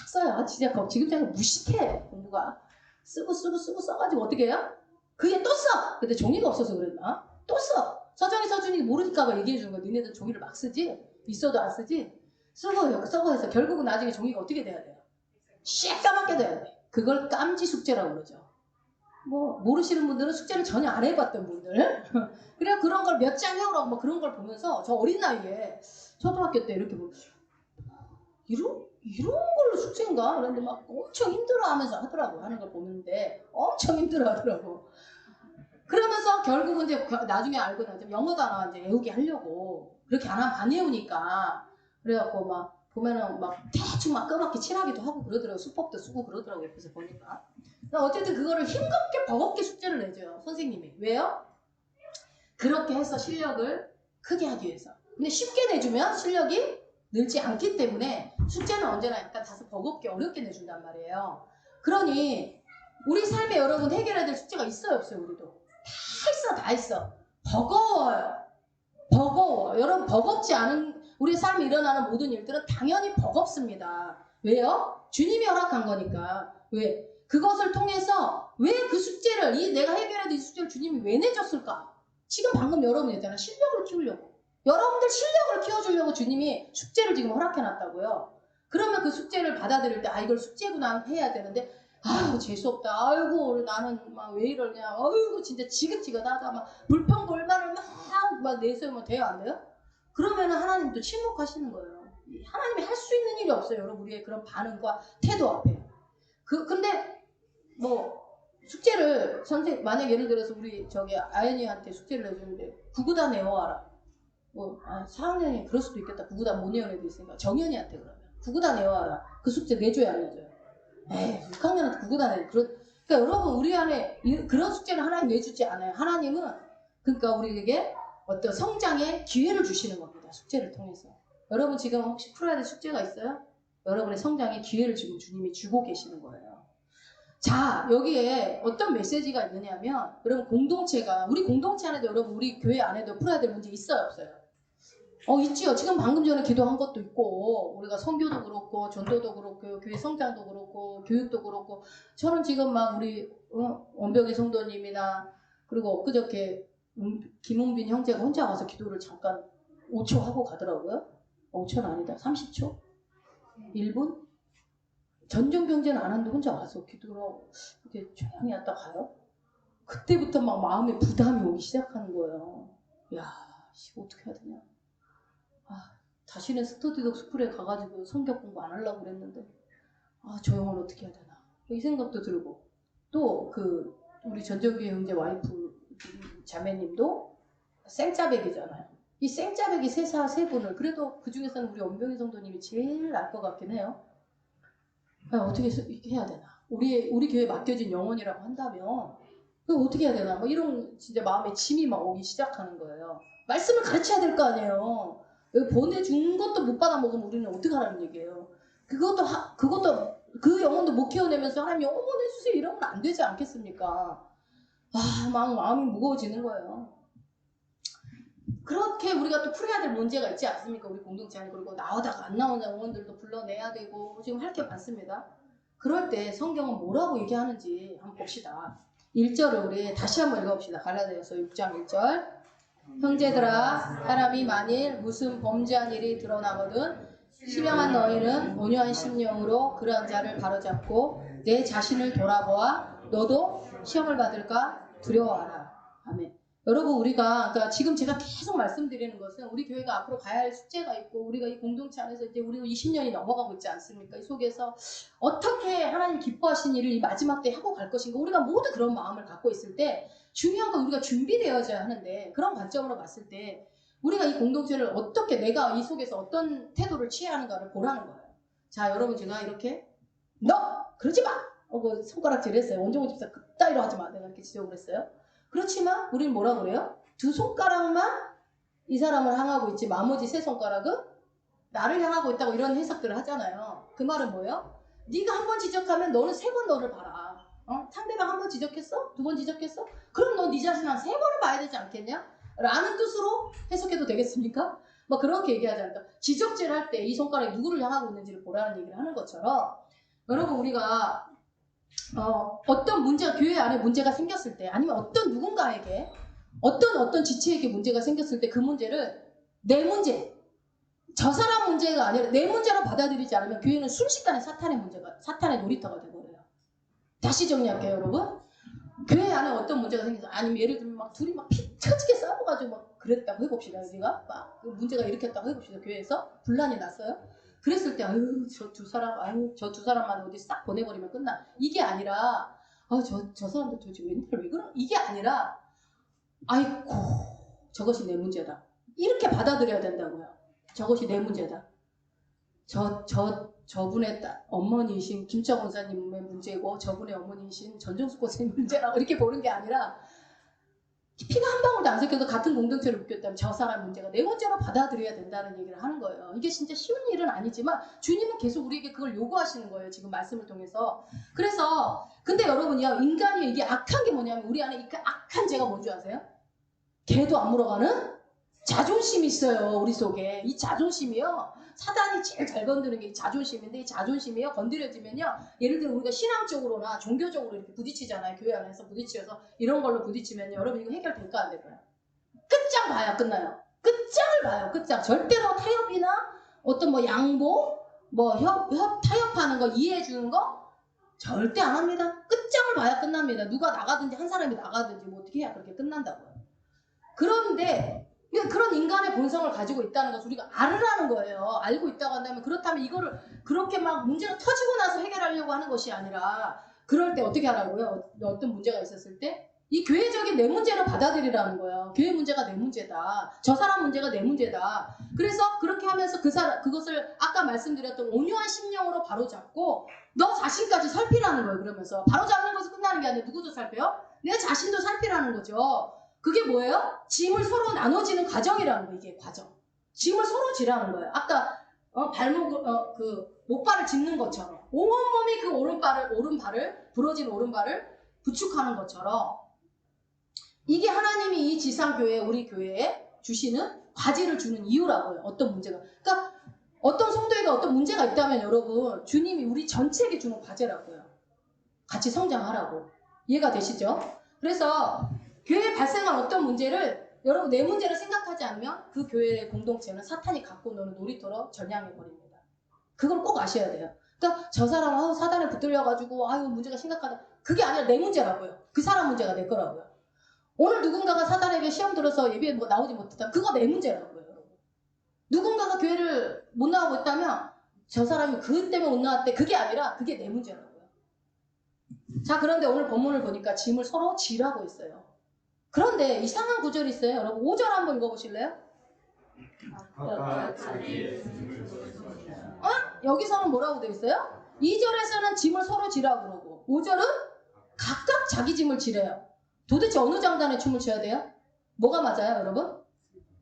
써요. 진짜 지금처럼 무식해 공부가. 쓰고 써가지고 어떻게 해요? 그게 또 써. 근데 종이가 없어서 그랬나? 또 써. 서준이 모르니까 얘기해 주는 거야. 니네들 종이를 막 쓰지? 있어도 안 쓰지? 쓰고 해서 결국은 나중에 종이가 어떻게 돼야 돼요? 새까맣게 돼야 돼. 그걸 깜지 숙제라고 그러죠. 뭐 모르시는 분들은 숙제를 전혀 안 해봤던 분들 그래 그런 걸 몇 장 해오라고 뭐 그런 걸 보면서 저 어린 나이에 초등학교 때 이렇게 보면 이런 걸로 숙제인가? 그런데 막 엄청 힘들어하면서 하더라고 하는 걸 보는데 엄청 힘들어하더라고. 그러면서 결국은 이제 나중에 알고 나서 영어 단어 이제 외우게 하려고 그렇게 안 하면 안 외우니까 그래갖고 막 보면은 막 대충 막 까맣게 칠하기도 하고 그러더라고. 수법도 쓰고 그러더라고 옆에서 보니까. 어쨌든 그거를 힘겹게 버겁게 숙제를 내줘요 선생님이. 왜요? 그렇게 해서 실력을 크게 하기 위해서. 근데 쉽게 내주면 실력이 늘지 않기 때문에 숙제는 언제나 약간 다소 버겁게 어렵게 내준단 말이에요. 그러니 우리 삶에 여러분 해결해야 될 숙제가 있어요 없어요? 우리도 다 있어. 버거워요. 여러분 버겁지 않은 우리 삶에 일어나는 모든 일들은 당연히 버겁습니다. 왜요? 주님이 허락한 거니까. 왜? 그것을 통해서 왜 그 숙제를 내가 해결해야 될 이 숙제를 주님이 왜 내줬을까? 지금 방금 여러분 얘기했잖아요. 실력을 키우려고. 여러분들 실력을 키워주려고 주님이 숙제를 지금 허락해놨다고요. 그러면 그 숙제를 받아들일 때 이걸 숙제구나 해야 되는데 아유 재수없다. 아이고 우리 나는 막 왜 이러냐. 아이고 진짜 지긋지긋하다. 막 불평불만을 막 내세우면 돼요 안 돼요? 그러면은 하나님도 침묵하시는 거예요. 하나님이 할 수 있는 일이 없어요. 여러분 우리의 그런 반응과 태도 앞에. 근데 뭐 숙제를 만약 예를 들어서 우리 저기 아연이한테 숙제를 내주는데 구구단 외워와라. 뭐 4학년이 그럴 수도 있겠다. 구구단 못 외우는 애도 있으니까 정연이한테 그러면 구구단 외워와라. 그 숙제 내줘야 안 내줘요? 에이 6학년한테 구구단 내. 그러니까 여러분 우리 안에 그런 숙제를 하나님 내주지 않아요. 하나님은 그러니까 우리에게 어떤 성장의 기회를 주시는 겁니다. 숙제를 통해서. 여러분 지금 혹시 풀어야 될 숙제가 있어요? 여러분의 성장의 기회를 지금 주님이 주고 계시는 거예요. 자, 여기에 어떤 메시지가 있느냐면 여러분 공동체가 우리 공동체 안에도 여러분 우리 교회 안에도 풀어야 될 문제 있어요 없어요? 있지요. 지금 방금 전에 기도한 것도 있고 우리가 선교도 그렇고 전도도 그렇고 교회 성장도 그렇고 교육도 그렇고 저는 지금 막 우리 원병희 성도님이나 그리고 엊그저께 김웅빈 형제가 혼자 가서 기도를 잠깐 5초 하고 가더라고요. 5초는 아니다. 30초? 1분? 전종경제는 안 하는데 혼자 와서 기도를 하고 이렇게 조용히 왔다 가요. 그때부터 막 마음에 부담이 오기 시작하는 거예요. 야, 어떻게 해야 되냐. 다시는 스터디독 스쿨에 가가지고 성경 공부 안 하려고 그랬는데 저 영어를 어떻게 해야 되나. 이 생각도 들고 또 우리 전종기 형제 와이프 자매님도 생짜배기잖아요. 이 생짜배기 세 분을 그래도 그 중에서는 우리 원병희 성도님이 제일 날 것 같긴 해요. 어떻게 이렇게 해야 되나? 우리 교회에 맡겨진 영혼이라고 한다면 어떻게 해야 되나? 뭐 이런 진짜 마음에 짐이 막 오기 시작하는 거예요. 말씀을 가르쳐야 될 거 아니에요. 여기 보내준 것도 못 받아 먹으면 우리는 어떻게 하라는 얘기예요. 그것도 그 영혼도 못 키워내면서 하나님 영혼 해주세요 이러면 안 되지 않겠습니까? 막 마음이 무거워지는 거예요. 그렇게 우리가 또 풀어야 될 문제가 있지 않습니까? 우리 공동체 안에. 그리고 나오다가 안 나오는 영혼들도 불러내야 되고 지금 할 게 많습니다. 그럴 때 성경은 뭐라고 얘기하는지 한번 봅시다. 1절을 우리 다시 한번 읽어봅시다. 갈라디아서 6장 1절. 형제들아 사람이 만일 무슨 범죄한 일이 드러나거든 신령한 너희는 온유한 심령으로 그러한 자를 바로잡고 내 자신을 돌아보아 너도 시험을 받을까 두려워하라. 아멘. 여러분 그러니까 지금 제가 계속 말씀드리는 것은 우리 교회가 앞으로 가야 할 숙제가 있고 우리가 이 공동체 안에서 이제 우리도 20년이 넘어가고 있지 않습니까? 이 속에서 어떻게 하나님 기뻐하신 일을 이 마지막 때 하고 갈 것인가 우리가 모두 그런 마음을 갖고 있을 때 중요한 건 우리가 준비되어져야 하는데 그런 관점으로 봤을 때 우리가 이 공동체를 어떻게 내가 이 속에서 어떤 태도를 취해야 하는가를 보라는 거예요. 자 여러분 제가 이렇게 너 그러지 마! 손가락질 했어요. 원종호 집사 그따위로 하지 마. 내가 이렇게 지적을 했어요. 그렇지만 우리는 뭐라 그래요? 2손가락만 이 사람을 향하고 있지 나머지 3손가락은 나를 향하고 있다고 이런 해석들을 하잖아요. 그 말은 뭐예요? 네가 한 번 지적하면 너는 3번 너를 봐라. 상대방 한 번 지적했어? 2번 지적했어? 그럼 너 네 자신 한 3번을 봐야 되지 않겠냐? 라는 뜻으로 해석해도 되겠습니까? 뭐 그렇게 얘기하지 않을까? 지적질 할 때 이 손가락이 누구를 향하고 있는지를 보라는 얘기를 하는 것처럼 여러분 우리가 어떤 문제가 교회 안에 문제가 생겼을 때 아니면 어떤 누군가에게 어떤 지체에게 문제가 생겼을 때 그 문제를 내 문제 저 사람 문제가 아니라 내 문제로 받아들이지 않으면 교회는 순식간에 사탄의 놀이터가 돼버려요. 다시 정리할게요 여러분. 교회 안에 어떤 문제가 생겨서 아니면 예를 들면 막 둘이 막 피 터지게 싸워가지고 막 그랬다고 해봅시다. 우리가 막 문제가 일으켰다고 해봅시다. 교회에서 분란이 났어요. 그랬을 때 저 두 사람만 어디 싹 보내버리면 끝나. 이게 아니라 저 사람들 도대체 왜 그런 이게 아니라 아이고 저것이 내 문제다. 이렇게 받아들여야 된다고요. 저것이 내 문제다. 저분의 어머니이신 김철 권사님의 문제고 저분의 어머니이신 전정숙 권사님 문제라고 이렇게 보는 게 아니라 피가 한 방울도 안 섞여서 같은 공동체를 묶였다면 저 사람 문제가 내 문제로 받아들여야 된다는 얘기를 하는 거예요. 이게 진짜 쉬운 일은 아니지만 주님은 계속 우리에게 그걸 요구하시는 거예요. 지금 말씀을 통해서. 그래서 근데 여러분이요 인간이 이게 악한 게 뭐냐면 우리 안에 이 악한 죄가 뭔지 아세요? 개도 안 물어가는 자존심이 있어요. 우리 속에. 이 자존심이요. 사단이 제일 잘 건드는 게 이 자존심인데 이 자존심이요. 건드려지면요. 예를 들어 우리가 신앙적으로나 종교적으로 이렇게 부딪히잖아요. 교회 안에서 부딪혀서 이런 걸로 부딪히면요. 여러분 이거 해결될까 안 될까요? 끝장 봐야 끝나요. 끝장을 봐요. 끝장. 절대로 타협이나 어떤 뭐 양보, 뭐 타협하는 거 이해해 주는 거 절대 안 합니다. 끝장을 봐야 끝납니다. 누가 나가든지 한 사람이 나가든지 뭐 어떻게 해야 그렇게 끝난다고요. 그런데 그런 인간의 본성을 가지고 있다는 것을 우리가 알으라는 거예요. 알고 있다고 한다면 그렇다면 이거를 그렇게 막 문제가 터지고 나서 해결하려고 하는 것이 아니라 그럴 때 어떻게 하라고요? 어떤 문제가 있었을 때 이 교회적인 내 문제로 받아들이라는 거예요. 교회 문제가 내 문제다. 저 사람 문제가 내 문제다. 그래서 그렇게 하면서 그것을 아까 말씀드렸던 온유한 심령으로 바로잡고 너 자신까지 살피라는 거예요. 그러면서 바로잡는 것은 끝나는 게 아니라 누구도 살펴요? 내 자신도 살피라는 거죠. 그게 뭐예요? 짐을 서로 나눠지는 과정이라는 거예요. 이게 과정. 짐을 서로 지라는 거예요. 아까 목발을 짚는 것처럼 온몸이 그 오른발을 부러진 오른발을 부축하는 것처럼 이게 하나님이 이 지상교회 우리 교회에 주시는 과제를 주는 이유라고요. 어떤 문제가. 그러니까 어떤 성도에게 어떤 문제가 있다면 여러분 주님이 우리 전체에게 주는 과제라고요. 같이 성장하라고. 이해가 되시죠? 그래서 교회에 발생한 어떤 문제를 여러분 내 문제를 생각하지 않으면 그 교회의 공동체는 사탄이 갖고 노는 놀이터로 전향해버립니다. 그걸 꼭 아셔야 돼요. 그러니까 저 사람 사단에 붙들려가지고 문제가 심각하다. 그게 아니라 내 문제라고요. 그 사람 문제가 내 거라고요. 오늘 누군가가 사단에게 시험 들어서 예배에 나오지 못했다면 그거 내 문제라고요. 여러분. 누군가가 교회를 못 나오고 있다면 저 사람이 그 때문에 못 나왔대. 그게 아니라 그게 내 문제라고요. 자, 그런데 오늘 본문을 보니까 짐을 서로 지라고 있어요. 그런데 이상한 구절이 있어요. 여러분 5절 한번 읽어보실래요? 여기서는 뭐라고 되어 있어요? 2절에서는 짐을 서로 지라고 그러고 5절은 각각 자기 짐을 지래요. 도대체 어느 장단에 춤을 춰야 돼요? 뭐가 맞아요, 여러분?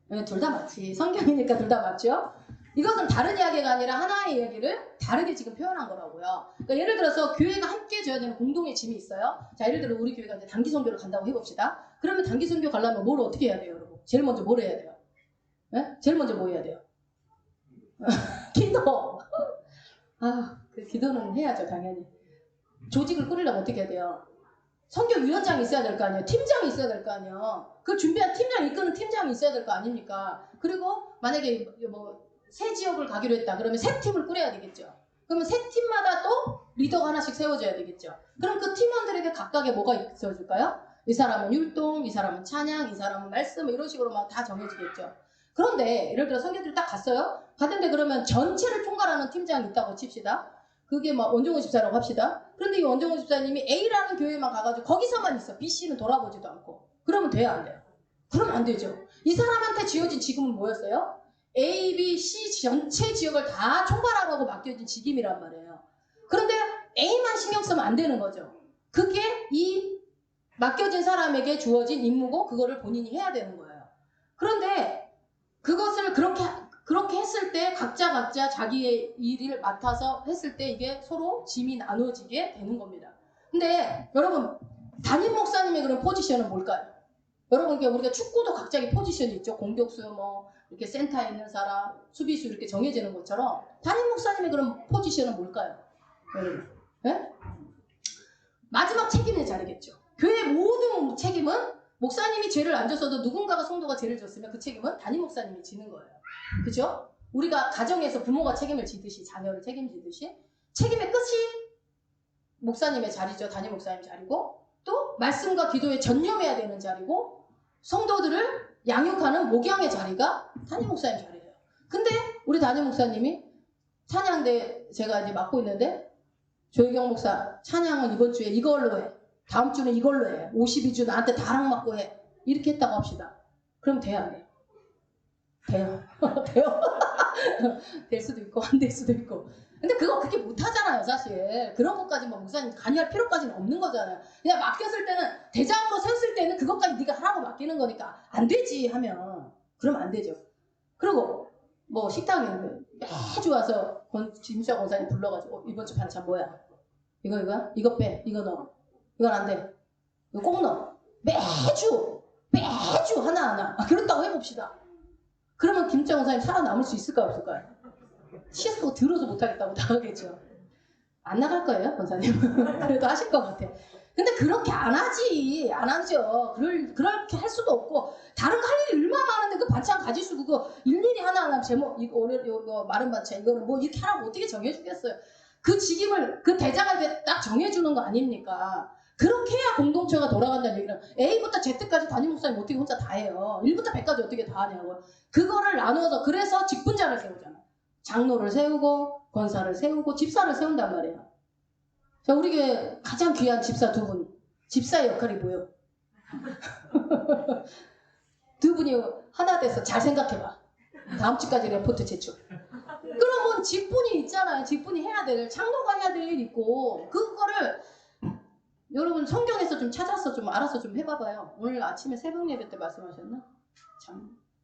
네, 둘 다 맞지. 성경이니까 둘 다 맞죠? 이것은 다른 이야기가 아니라 하나의 이야기를 다르게 지금 표현한 거라고요. 그러니까 예를 들어서 교회가 함께 져야 되는 공동의 짐이 있어요. 자, 예를 들어 우리 교회가 이제 단기 선교를 간다고 해봅시다. 그러면 단기 선교 가려면 뭘 어떻게 해야 돼요, 여러분? 제일 먼저 뭘 해야 돼요? 네? 제일 먼저 뭐 해야 돼요? 기도. 그 기도는 해야죠, 당연히. 조직을 꾸리려면 어떻게 해야 돼요? 선교위원장이 있어야 될 거 아니에요. 팀장이 있어야 될 거 아니에요. 그 준비한 팀장 이끄는 팀장이 있어야 될 거 아닙니까? 그리고 만약에 새 지역을 가기로 했다. 그러면 새 팀을 꾸려야 되겠죠. 그러면 새 팀마다 또 리더가 하나씩 세워줘야 되겠죠. 그럼 그 팀원들에게 각각의 뭐가 있어줄까요? 이 사람은 율동, 이 사람은 찬양, 이 사람은 말씀 이런 식으로 막 다 정해지겠죠. 그런데 예를 들어 선교들 딱 갔어요. 갔는데 그러면 전체를 총괄하는 팀장이 있다고 칩시다. 그게 막 원종훈 집사라고 합시다. 그런데 이 원종훈 집사님이 A라는 교회만 가가지고 거기서만 있어. B, C는 돌아보지도 않고. 그러면 돼요, 안 돼요? 그러면 안 되죠. 이 사람한테 지어진 직임은 뭐였어요? A, B, C 전체 지역을 다 총괄하라고 맡겨진 직임이란 말이에요. 그런데 A만 신경 쓰면 안 되는 거죠. 그게 이 맡겨진 사람에게 주어진 임무고 그거를 본인이 해야 되는 거예요. 그런데 그것을 그렇게 했을 때 각자 자기의 일을 맡아서 했을 때 이게 서로 짐이 나눠지게 되는 겁니다. 근데 여러분 담임 목사님의 그런 포지션은 뭘까요? 여러분 우리가 축구도 각자의 포지션이 있죠. 공격수 이렇게 센터에 있는 사람, 수비수 이렇게 정해지는 것처럼 담임 목사님의 그런 포지션은 뭘까요? 여러분, 네? 마지막 책임의 자리겠죠. 교회의 모든 책임은 목사님이 죄를 안 졌어도 누군가가 성도가 죄를 졌으면 그 책임은 담임 목사님이 지는 거예요. 그죠? 우리가 가정에서 부모가 책임을 지듯이 자녀를 책임지듯이 책임의 끝이 목사님의 자리죠. 담임 목사님 자리고 또 말씀과 기도에 전념해야 되는 자리고 성도들을 양육하는 목양의 자리가 담임 목사님 자리예요. 근데 우리 담임 목사님이 찬양대 제가 이제 맡고 있는데 조혜경 목사 찬양은 이번 주에 이걸로 해. 다음 주는 이걸로 해. 52주 나한테 다락 맞고 해. 이렇게 했다고 합시다. 그럼 돼요, 안 돼요? 돼요. 돼요. 될 수도 있고 안 될 수도 있고. 근데 그거 그렇게 못하잖아요, 사실. 그런 것까지 목사님 관여할 필요까지는 없는 거잖아요. 그냥 맡겼을 때는 대장으로 세웠을 때는 그것까지 네가 하라고 맡기는 거니까 안 되지 하면 그러면 안 되죠. 그리고 식당에 매주 와서 김수아 권사님 불러가지고 이번 주 반찬 뭐야? 이거 빼, 이거 넣어. 이건 안 돼. 이거 꼭 넣어. 매주 하나하나. 그렇다고 해봅시다. 그러면 김수아 권사님 살아남을 수 있을까요, 없을까요? 시에서 들어서 못하겠다고 나가겠죠. 안 나갈 거예요, 권사님. 그래도 하실 것 같아. 근데 그렇게 안 하죠. 그렇게 할 수도 없고, 다른 거 할 일이 얼마나 많은데 그 반찬 가지수 그거 일일이 하나하나 제목, 오늘 이거 마른 반찬, 이거는 이렇게 하라고 어떻게 정해주겠어요. 그 직임을 그 대장한테 딱 정해주는 거 아닙니까? 그렇게 해야 공동체가 돌아간다는 얘기는 A부터 Z까지 담임 목사님 어떻게 혼자 다 해요? 1부터 100까지 어떻게 다 하냐고. 그거를 나누어서 그래서 직분자를 세우잖아. 장로를 세우고 권사를 세우고 집사를 세운단 말이에요. 자, 우리에게 가장 귀한 집사 두 분. 집사의 역할이 뭐예요? 두 분이 하나 돼서 잘 생각해봐. 다음 주까지 레포트 제출. 그러면 직분이 있잖아요. 직분이 해야 될, 장로가 해야 될 일 있고, 그거를 여러분 성경에서 좀 찾아서 좀 알아서 좀 해봐봐요. 오늘 아침에 새벽 예배 때 말씀하셨나?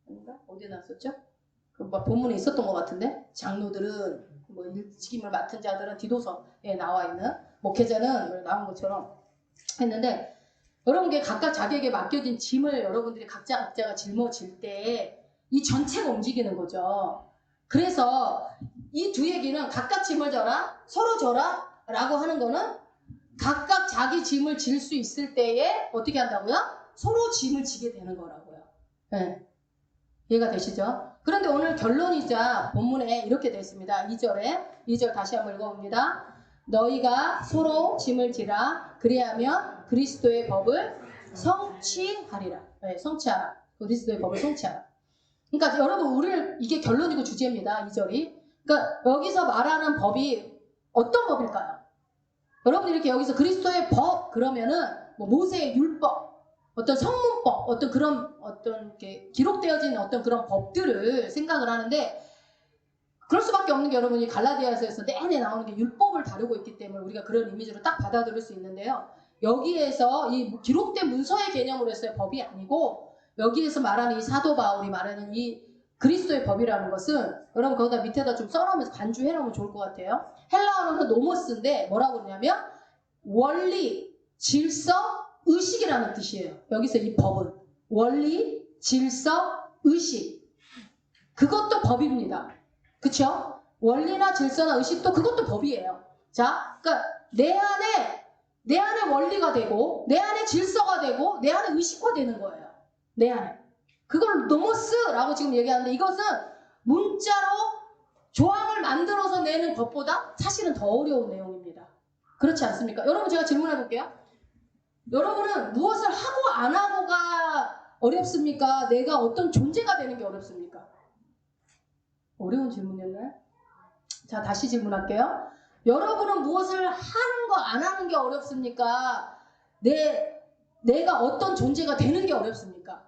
아닌가? 어디에 나왔었죠? 그 본문에 있었던 것 같은데, 장로들은 뭐 직임을 맡은 자들은 디도서에 나와 있는 목회자는 나온 것처럼 했는데, 여러분께 각각 자기에게 맡겨진 짐을 여러분들이 각자가 짊어질 때 이 전체가 움직이는 거죠. 그래서 이 두 얘기는 각각 짐을 져라, 서로 져라 라고 하는 거는 각각 자기 짐을 질 수 있을 때에 어떻게 한다고요? 서로 짐을 지게 되는 거라고요. 네. 이해가 되시죠? 그런데 오늘 결론이자 본문에 이렇게 되어 있습니다. 2절 다시 한번 읽어봅니다. 너희가 서로 짐을 지라 그리하면 그리스도의 법을 성취하리라. 네, 성취하라. 그리스도의 법을 성취하라. 그러니까 여러분 우리를 이게 결론이고 주제입니다. 2절이. 그러니까 여기서 말하는 법이 어떤 법일까요? 여러분이 이렇게 여기서 그리스도의 법 그러면은 뭐 모세의 율법, 어떤 성문법, 어떤 그런 어떤 이렇게 기록되어진 어떤 그런 법들을 생각을 하는데 그럴 수밖에 없는 게 여러분이 갈라디아서에서 내내 나오는 게 율법을 다루고 있기 때문에 우리가 그런 이미지로 딱 받아들일 수 있는데요. 여기에서 이 기록된 문서의 개념으로 해서의 법이 아니고 여기에서 말하는 이 사도 바울이 말하는 이 그리스도의 법이라는 것은 여러분 거기다 밑에다 좀 써놓으면서 간주해 놓으면 좋을 것 같아요. 헬라어로는 노모스인데 뭐라고 그러냐면 원리, 질서, 의식이라는 뜻이에요. 여기서 이 법은 원리, 질서, 의식 그것도 법입니다. 그쵸? 원리나 질서나 의식도 그것도 법이에요. 자, 그러니까 내 안에 원리가 되고 내 안에 질서가 되고 내 안에 의식화되는 거예요. 내 안에. 그걸 노모스라고 지금 얘기하는데 이것은 문자로 조항을 만들어서 내는 것보다 사실은 더 어려운 내용입니다. 그렇지 않습니까? 여러분 제가 질문해 볼게요. 여러분은 무엇을 하고 안 하고가 어렵습니까? 내가 어떤 존재가 되는 게 어렵습니까? 어려운 질문이었나요? 자, 다시 질문할게요. 여러분은 무엇을 하는 거 안 하는 게 어렵습니까? 내가 어떤 존재가 되는 게 어렵습니까?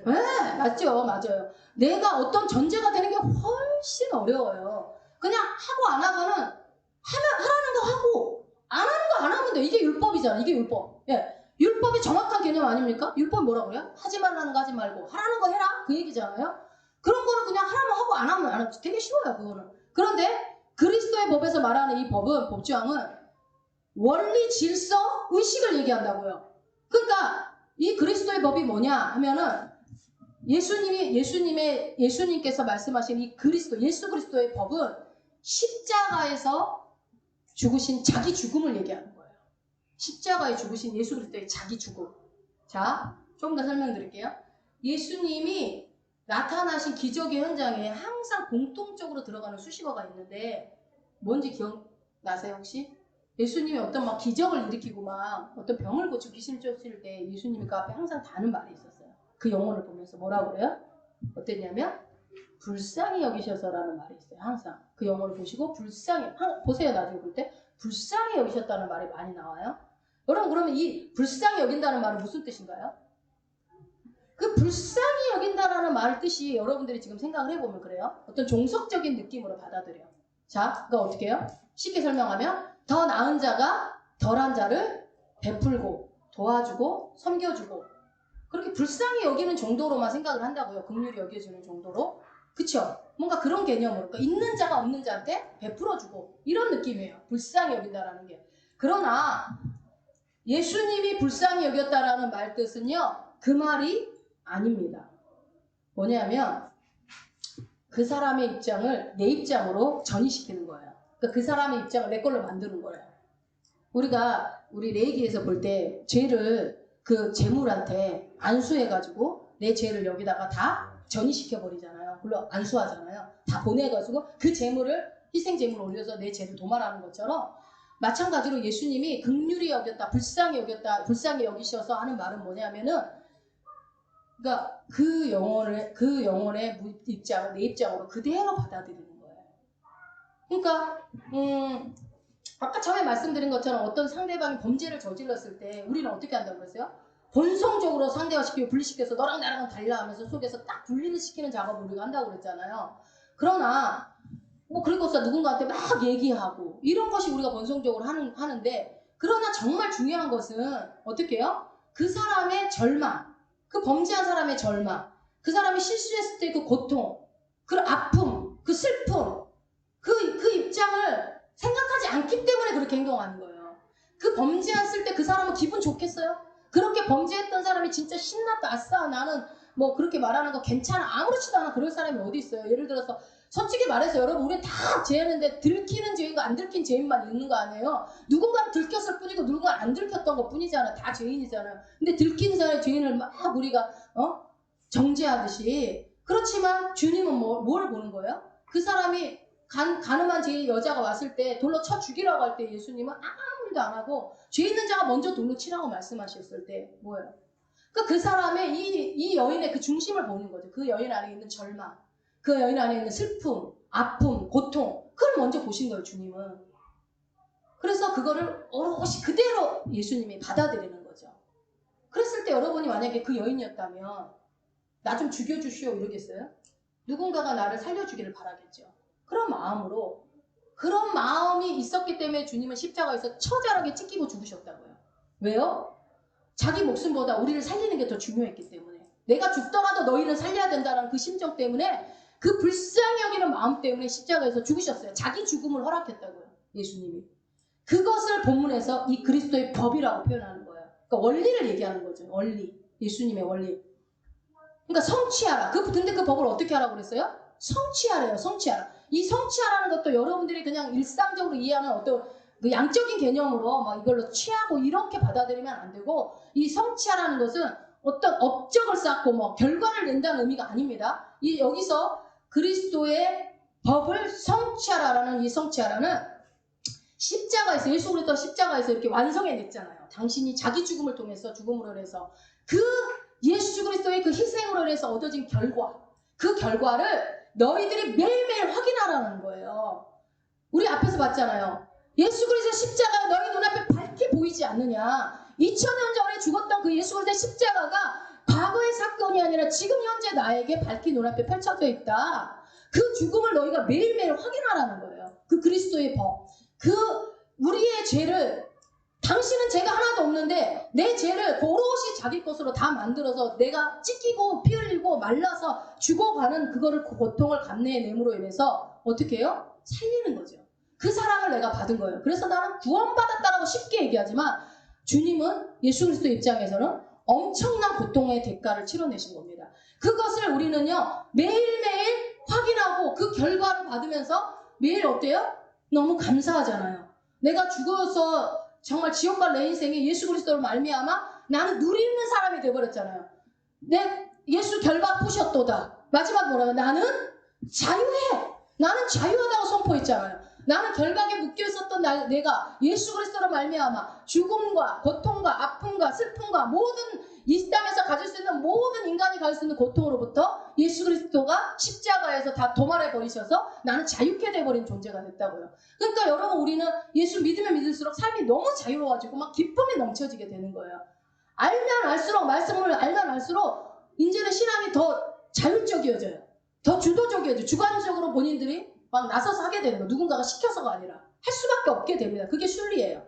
네, 맞죠. 맞아요. 내가 어떤 존재가 되는 게 훨씬 어려워요. 그냥 하고 안 하고는 하라는 거 하고 안 하는 거 안 하면 돼. 이게 율법이잖아. 이게 율법. 예. 율법이 정확한 개념 아닙니까? 율법이 뭐라고 그래요? 하지 말라는 거 하지 말고 하라는 거 해라. 그 얘기잖아요. 그런 거는 그냥 하라면 하고 안 하면 안 하면 되게 쉬워요. 그거는. 그런데 그리스도의 법에서 말하는 이 법은 법조항은 원리, 질서, 의식을 얘기한다고요. 그러니까 이 그리스도의 법이 뭐냐 하면은 예수님께서 말씀하신 이 예수 그리스도의 법은 십자가에서 죽으신 자기 죽음을 얘기하는 거예요. 십자가에 죽으신 예수 그리스도의 자기 죽음. 자, 조금 더 설명드릴게요. 예수님이 나타나신 기적의 현장에 항상 공통적으로 들어가는 수식어가 있는데 뭔지 기억나세요 혹시? 예수님이 어떤 막 기적을 일으키고 막 어떤 병을 고치고 귀신을 쫓을 때 예수님이 그 앞에 항상 다는 말이 있었어요. 그 영혼을 보면서 뭐라고 그래요? 어땠냐면 불쌍히 여기셔서라는 말이 있어요. 항상 그 영혼을 보시고 불쌍히 보세요. 나중에 볼 때 불쌍히 여기셨다는 말이 많이 나와요. 여러분 그러면 이 불쌍히 여긴다는 말은 무슨 뜻인가요? 그 불쌍히 여긴다라는 말 뜻이 여러분들이 지금 생각을 해보면 그래요. 어떤 종속적인 느낌으로 받아들여요. 자, 그거 어떻게 해요? 쉽게 설명하면 더 나은 자가 덜한 자를 베풀고 도와주고 섬겨주고 그렇게 불쌍히 여기는 정도로만 생각을 한다고요. 긍휼히 여겨주는 정도로. 그쵸? 뭔가 그런 개념으로. 그러니까 있는 자가 없는 자한테 베풀어주고 이런 느낌이에요. 불쌍히 여긴다라는 게. 그러나 예수님이 불쌍히 여겼다라는 말 뜻은요. 그 말이 아닙니다. 뭐냐면 그 사람의 입장을 내 입장으로 전이시키는 거예요. 그러니까 그 사람의 입장을 내 걸로 만드는 거예요. 우리 레이기에서 볼 때 죄를 그 재물한테 안수해가지고 내 죄를 여기다가 다 전이시켜 버리잖아요. 물론 안수하잖아요. 다 보내가지고 그 재물을 희생제물을 올려서 내 죄를 도말하는 것처럼 마찬가지로 예수님이 긍휼히 여겼다, 불쌍히 여겼다, 불쌍히 여기셔서 하는 말은 뭐냐면은 그러니까 그 영혼의 입장을 내 입장으로 그대로 받아들이는 거예요. 그러니까 아까 처음에 말씀드린 것처럼 어떤 상대방이 범죄를 저질렀을 때 우리는 어떻게 한다고 그랬어요? 본성적으로 상대화시키고 분리시켜서 너랑 나랑은 달라 하면서 속에서 딱 분리를 시키는 작업을 우리가 한다고 그랬잖아요. 그러나 뭐 그리고서 누군가한테 막 얘기하고 이런 것이 우리가 본성적으로 하는데 그러나 정말 중요한 것은 어떻게 해요? 그 사람의 절망, 그 범죄한 사람의 절망, 그 사람이 실수했을 때 그 고통, 그 아픔, 그 슬픔, 그 입장을 생각하지 않기 때문에 그렇게 행동하는 거예요. 그 범죄했을 때 그 사람은 기분 좋겠어요? 그렇게 범죄했던 사람이 진짜 신났다, 아싸, 나는 뭐 그렇게 말하는 거 괜찮아, 아무렇지도 않아, 그럴 사람이 어디 있어요? 예를 들어서 솔직히 말해서 여러분, 우리 다 죄였는데 들키는 죄인과 안 들킨 죄인만 있는 거 아니에요? 누군가는 들켰을 뿐이고 누군가는 안 들켰던 것 뿐이잖아. 다 죄인이잖아요. 근데 들킨 사람의 죄인을 막 우리가 정죄하듯이. 그렇지만 주님은 뭘 보는 거예요? 그 사람이 가늠한 죄인 여자가 왔을 때 돌로 쳐 죽이라고 할 때 예수님은 아무 일도 안 하고 죄 있는 자가 먼저 돌로 치라고 말씀하셨을 때 뭐예요? 그 사람의 이 여인의 그 중심을 보는 거죠. 그 여인 안에 있는 절망, 그 여인 안에 있는 슬픔, 아픔, 고통, 그걸 먼저 보신 거예요, 주님은. 그래서 그거를 오롯이 그대로 예수님이 받아들이는 거죠. 그랬을 때 여러분이 만약에 그 여인이었다면 나 좀 죽여주시오 이러겠어요? 누군가가 나를 살려주기를 바라겠죠. 그런 마음으로, 그런 마음이 있었기 때문에 주님은 십자가에서 처절하게 찢기고 죽으셨다고요. 왜요? 자기 목숨보다 우리를 살리는 게 더 중요했기 때문에. 내가 죽더라도 너희를 살려야 된다는 그 심정 때문에, 그 불쌍히 여기는 마음 때문에 십자가에서 죽으셨어요. 자기 죽음을 허락했다고요, 예수님이. 그것을 본문에서 이 그리스도의 법이라고 표현하는 거예요. 그러니까 원리를 얘기하는 거죠. 원리. 예수님의 원리. 그러니까 성취하라. 근데 그 법을 어떻게 하라고 그랬어요? 성취하래요. 성취하라. 이 성취하라는 것도 여러분들이 그냥 일상적으로 이해하는 어떤 그 양적인 개념으로 막 이걸로 취하고 이렇게 받아들이면 안 되고, 이 성취하라는 것은 어떤 업적을 쌓고 뭐 결과를 낸다는 의미가 아닙니다. 여기서 그리스도의 법을 성취하라라는 이 성취하라는 십자가에서, 예수 그리스도 십자가에서 이렇게 완성해냈잖아요. 당신이 자기 죽음을 통해서, 죽음으로 인해서 그 예수 그리스도의 그 희생으로 인해서 얻어진 결과, 그 결과를 너희들이 매일매일 확인하라는 거예요. 우리 앞에서 봤잖아요. 예수 그리스도의 십자가가 너희 눈앞에 밝게 보이지 않느냐. 2000년 전에 죽었던 그 예수 그리스도의 십자가가 과거의 사건이 아니라 지금 현재 나에게 밝게 눈앞에 펼쳐져 있다. 그 죽음을 너희가 매일매일 확인하라는 거예요. 그 그리스도의 법. 우리의 죄를, 당신은 죄가 하나도 없는데 내 죄를 오롯이 자기 것으로 다 만들어서 내가 찢기고 피 흘리고 말라서 죽어가는 그거를, 그 고통을 감내냄으로 인해서 어떻게 해요? 살리는 거죠. 그 사랑을 내가 받은 거예요. 그래서 나는 구원받았다라고 쉽게 얘기하지만 주님은, 예수 그리스도 입장에서는 엄청난 고통의 대가를 치러내신 겁니다. 그것을 우리는요 매일매일 확인하고 그 결과를 받으면서 매일 어때요? 너무 감사하잖아요. 내가 죽어서 정말 지옥 갈 내 인생에 예수 그리스도를 말미암아 나는 누리는 사람이 되어버렸잖아요. 내 예수 결박 부셨도다. 마지막 뭐라고? 나는 자유해. 나는 자유하다고 선포했잖아요. 나는 결박에 묶여 있었던 내가 예수 그리스도로 말미암아 죽음과 고통과 아픔과 슬픔과 모든 이 땅에서 가질 수 있는, 모든 인간이 가질 수 있는 고통으로부터 예수 그리스도가 십자가에서 다 도말해 버리셔서 나는 자유케 돼버린 존재가 됐다고요. 그러니까 여러분, 우리는 예수 믿으면 믿을수록 삶이 너무 자유로워지고 막 기쁨이 넘쳐지게 되는 거예요. 알면 알수록, 말씀을 알면 알수록 이제는 신앙이 더 자율적이어져요. 더 주도적이어져요. 주관적으로 본인들이 막 나서서 하게 되는 거예요. 누군가가 시켜서가 아니라 할 수밖에 없게 됩니다. 그게 순리예요.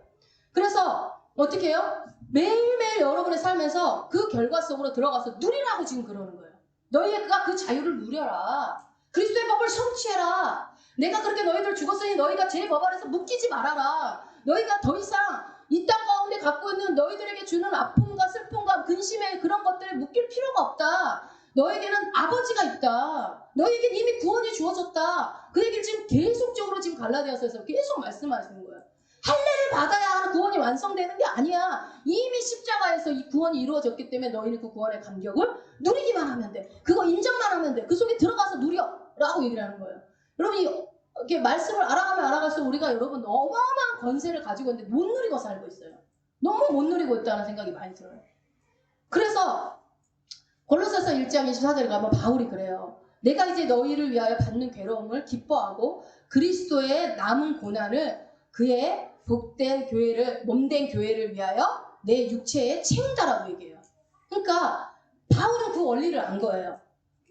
그래서 어떻게 해요? 매일매일 여러분의 삶에서 그 결과 속으로 들어가서 누리라고 지금 그러는 거예요. 너희가 그 자유를 누려라. 그리스도의 법을 성취해라. 내가 그렇게 너희들 죽었으니 너희가 제 법 안에서 묶이지 말아라. 너희가 더 이상 이 땅 가운데 갖고 있는 너희들에게 주는 아픔과 슬픔과 근심의 그런 것들에 묶일 필요가 없다. 너에게는 아버지가 있다. 너에겐 이미 구원이 주어졌다. 그 얘기를 지금 계속적으로 지금 갈라디아서에서 계속 말씀하시는 거예요. 할례를 받아야 구원이 완성되는 게 아니야. 이미 십자가에서 이 구원이 이루어졌기 때문에 너희는 그 구원의 감격을 누리기만 하면 돼. 그거 인정만 하면 돼. 그 속에 들어가서 누려 라고 얘기를 하는 거예요. 여러분, 이렇게 말씀을 알아가면 알아갈수록 우리가 여러분 어마어마한 권세를 가지고 있는데 못 누리고 살고 있어요. 너무 못 누리고 있다는 생각이 많이 들어요. 그래서 골로새서 1장 24절에 가면 바울이 그래요. 내가 이제 너희를 위하여 받는 괴로움을 기뻐하고 그리스도의 남은 고난을 그의 복된 교회를, 몸된 교회를 위하여 내 육체에 채운다라고 얘기해요. 그러니까 바울은 그 원리를 안 거예요.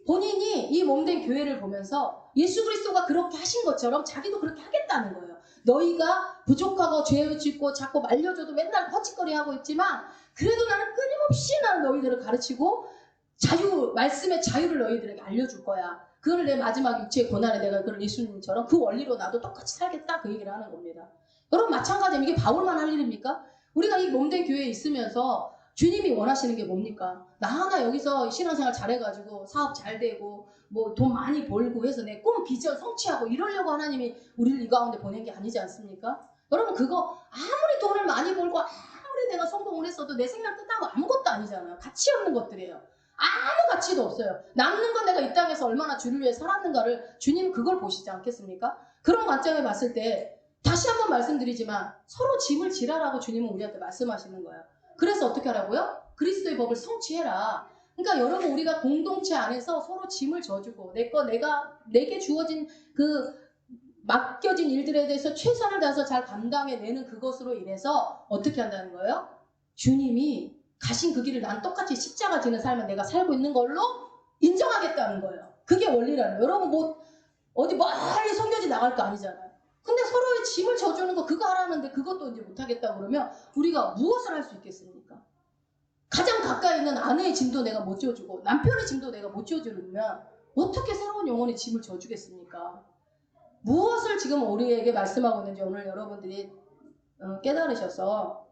본인이 이 몸된 교회를 보면서 예수 그리스도가 그렇게 하신 것처럼 자기도 그렇게 하겠다는 거예요. 너희가 부족하고 죄를 짓고 자꾸 말려줘도 맨날 허짓거리하고 있지만 그래도 나는 끊임없이 나는 너희들을 가르치고 말씀의 자유를 너희들에게 알려줄 거야. 그걸 내 마지막 육체의 고난에 내가 그런 예수님처럼 그 원리로 나도 똑같이 살겠다, 그 얘기를 하는 겁니다. 여러분 마찬가지로 이게 바울만 할 일입니까? 우리가 이 몸된 교회에 있으면서 주님이 원하시는 게 뭡니까? 나 하나 여기서 신앙생활 잘해가지고 사업 잘 되고 뭐 돈 많이 벌고 해서 내 꿈 비전 성취하고 이러려고 하나님이 우리를 이 가운데 보낸 게 아니지 않습니까? 여러분 그거 아무리 돈을 많이 벌고 아무리 내가 성공을 했어도 내 생명 끝나면 아무것도 아니잖아요. 가치 없는 것들이에요. 아무 가치도 없어요. 남는 건 내가 이 땅에서 얼마나 주를 위해 살았는가를 주님은 그걸 보시지 않겠습니까? 그런 관점에 봤을 때 다시 한번 말씀드리지만 서로 짐을 지라라고 주님은 우리한테 말씀하시는 거예요. 그래서 어떻게 하라고요? 그리스도의 법을 성취해라. 그러니까 여러분 우리가 공동체 안에서 서로 짐을 져주고 내게 주어진 그 맡겨진 일들에 대해서 최선을 다해서 잘 감당해내는 그것으로 인해서 어떻게 한다는 거예요? 주님이 가신 그 길을 난 똑같이 십자가 지는 삶을 내가 살고 있는 걸로 인정하겠다는 거예요. 그게 원리라는 거예요. 여러분 뭐 어디 멀리 선교지 나갈 거 아니잖아요. 근데 서로의 짐을 져주는 거 그거 하라는데 그것도 이제 못하겠다고 그러면 우리가 무엇을 할 수 있겠습니까? 가장 가까이 있는 아내의 짐도 내가 못 져주고 남편의 짐도 내가 못 져주면 어떻게 새로운 영혼의 짐을 져주겠습니까? 무엇을 지금 우리에게 말씀하고 있는지 오늘 여러분들이 깨달으셔서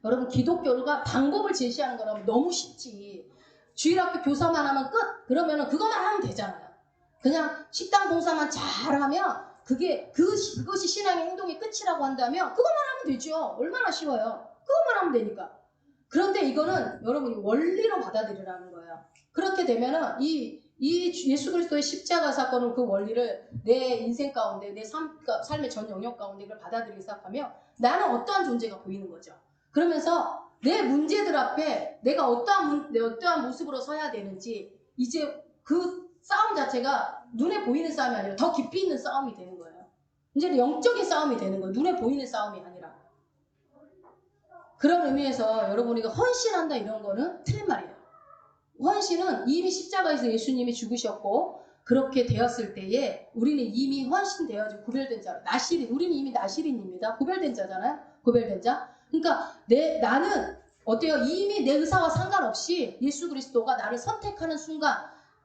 여러분 기독교가 방법을 제시하는 거라면 너무 쉽지. 주일학교 교사만 하면 끝. 그러면 그것만 하면 되잖아요. 그냥 식당 봉사만 잘하면 그것이 신앙의 행동의 끝이라고 한다면 그것만 하면 되죠. 얼마나 쉬워요. 그것만 하면 되니까. 그런데 이거는 여러분이 원리로 받아들이라는 거예요. 그렇게 되면은 이 예수 그리스도의 십자가 사건은 그 원리를 내 인생 가운데 내 삶의 전 영역 가운데 이걸 받아들이기 시작하면 나는 어떠한 존재가 보이는 거죠. 그러면서 내 문제들 앞에 내가 어떠한 모습으로 서야 되는지 이제 그 싸움 자체가 눈에 보이는 싸움이 아니라 더 깊이 있는 싸움이 되는 거예요. 이제는 영적인 싸움이 되는 거예요. 눈에 보이는 싸움이 아니라. 그런 의미에서 여러분이 헌신한다 이런 거는 틀린 말이에요. 헌신은 이미 십자가에서 예수님이 죽으셨고 그렇게 되었을 때에 우리는 이미 헌신되어지고 구별된 자로 우리는 이미 나실인입니다. 구별된 자잖아요. 구별된 자. 그러니까 나는 어때요? 이미 내 의사와 상관없이 예수 그리스도가 나를 선택하는 순간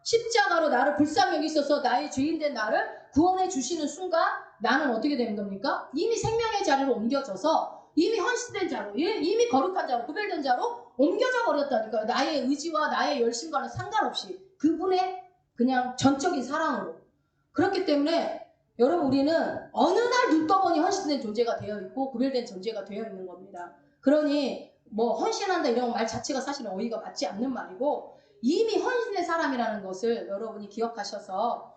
십자가로 나를 불쌍히 여기셔서 나의 죄인된 나를 구원해 주시는 순간 나는 어떻게 되는 겁니까? 이미 생명의 자리로 옮겨져서 이미 헌신된 자로, 이미 거룩한 자로, 구별된 자로 옮겨져 버렸다니까요. 나의 의지와 나의 열심과는 상관없이 그분의 그냥 전적인 사랑으로. 그렇기 때문에 여러분 우리는 어느 날 눈 떠보니 헌신된 존재가 되어 있고 구별된 존재가 되어 있는 겁니다. 그러니 뭐 헌신한다 이런 말 자체가 사실은 어이가 맞지 않는 말이고 이미 헌신된 사람이라는 것을 여러분이 기억하셔서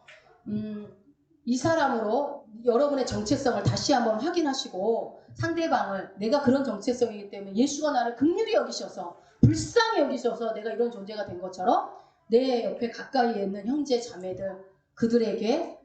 이 사람으로 여러분의 정체성을 다시 한번 확인하시고 상대방을 내가 그런 정체성이기 때문에 예수가 나를 긍휼히 여기셔서 불쌍히 여기셔서 내가 이런 존재가 된 것처럼 내 옆에 가까이에 있는 형제 자매들 그들에게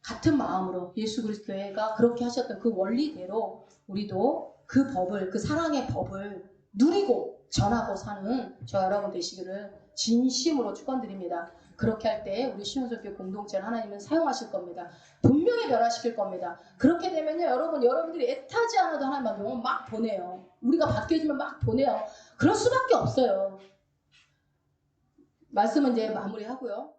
같은 마음으로 예수 그리스도가 그렇게 하셨던 그 원리대로 우리도 그 법을 그 사랑의 법을 누리고 전하고 사는 저 여러분 되시기를 진심으로 축원드립니다. 그렇게 할 때 우리 시온석교 공동체를 하나님은 사용하실 겁니다. 분명히 변화시킬 겁니다. 그렇게 되면요 여러분들이 애타지 않아도 하나님은 영혼 막 보내요. 우리가 바뀌어지면 막 보내요. 그럴 수밖에 없어요. 말씀은 이제 마무리하고요.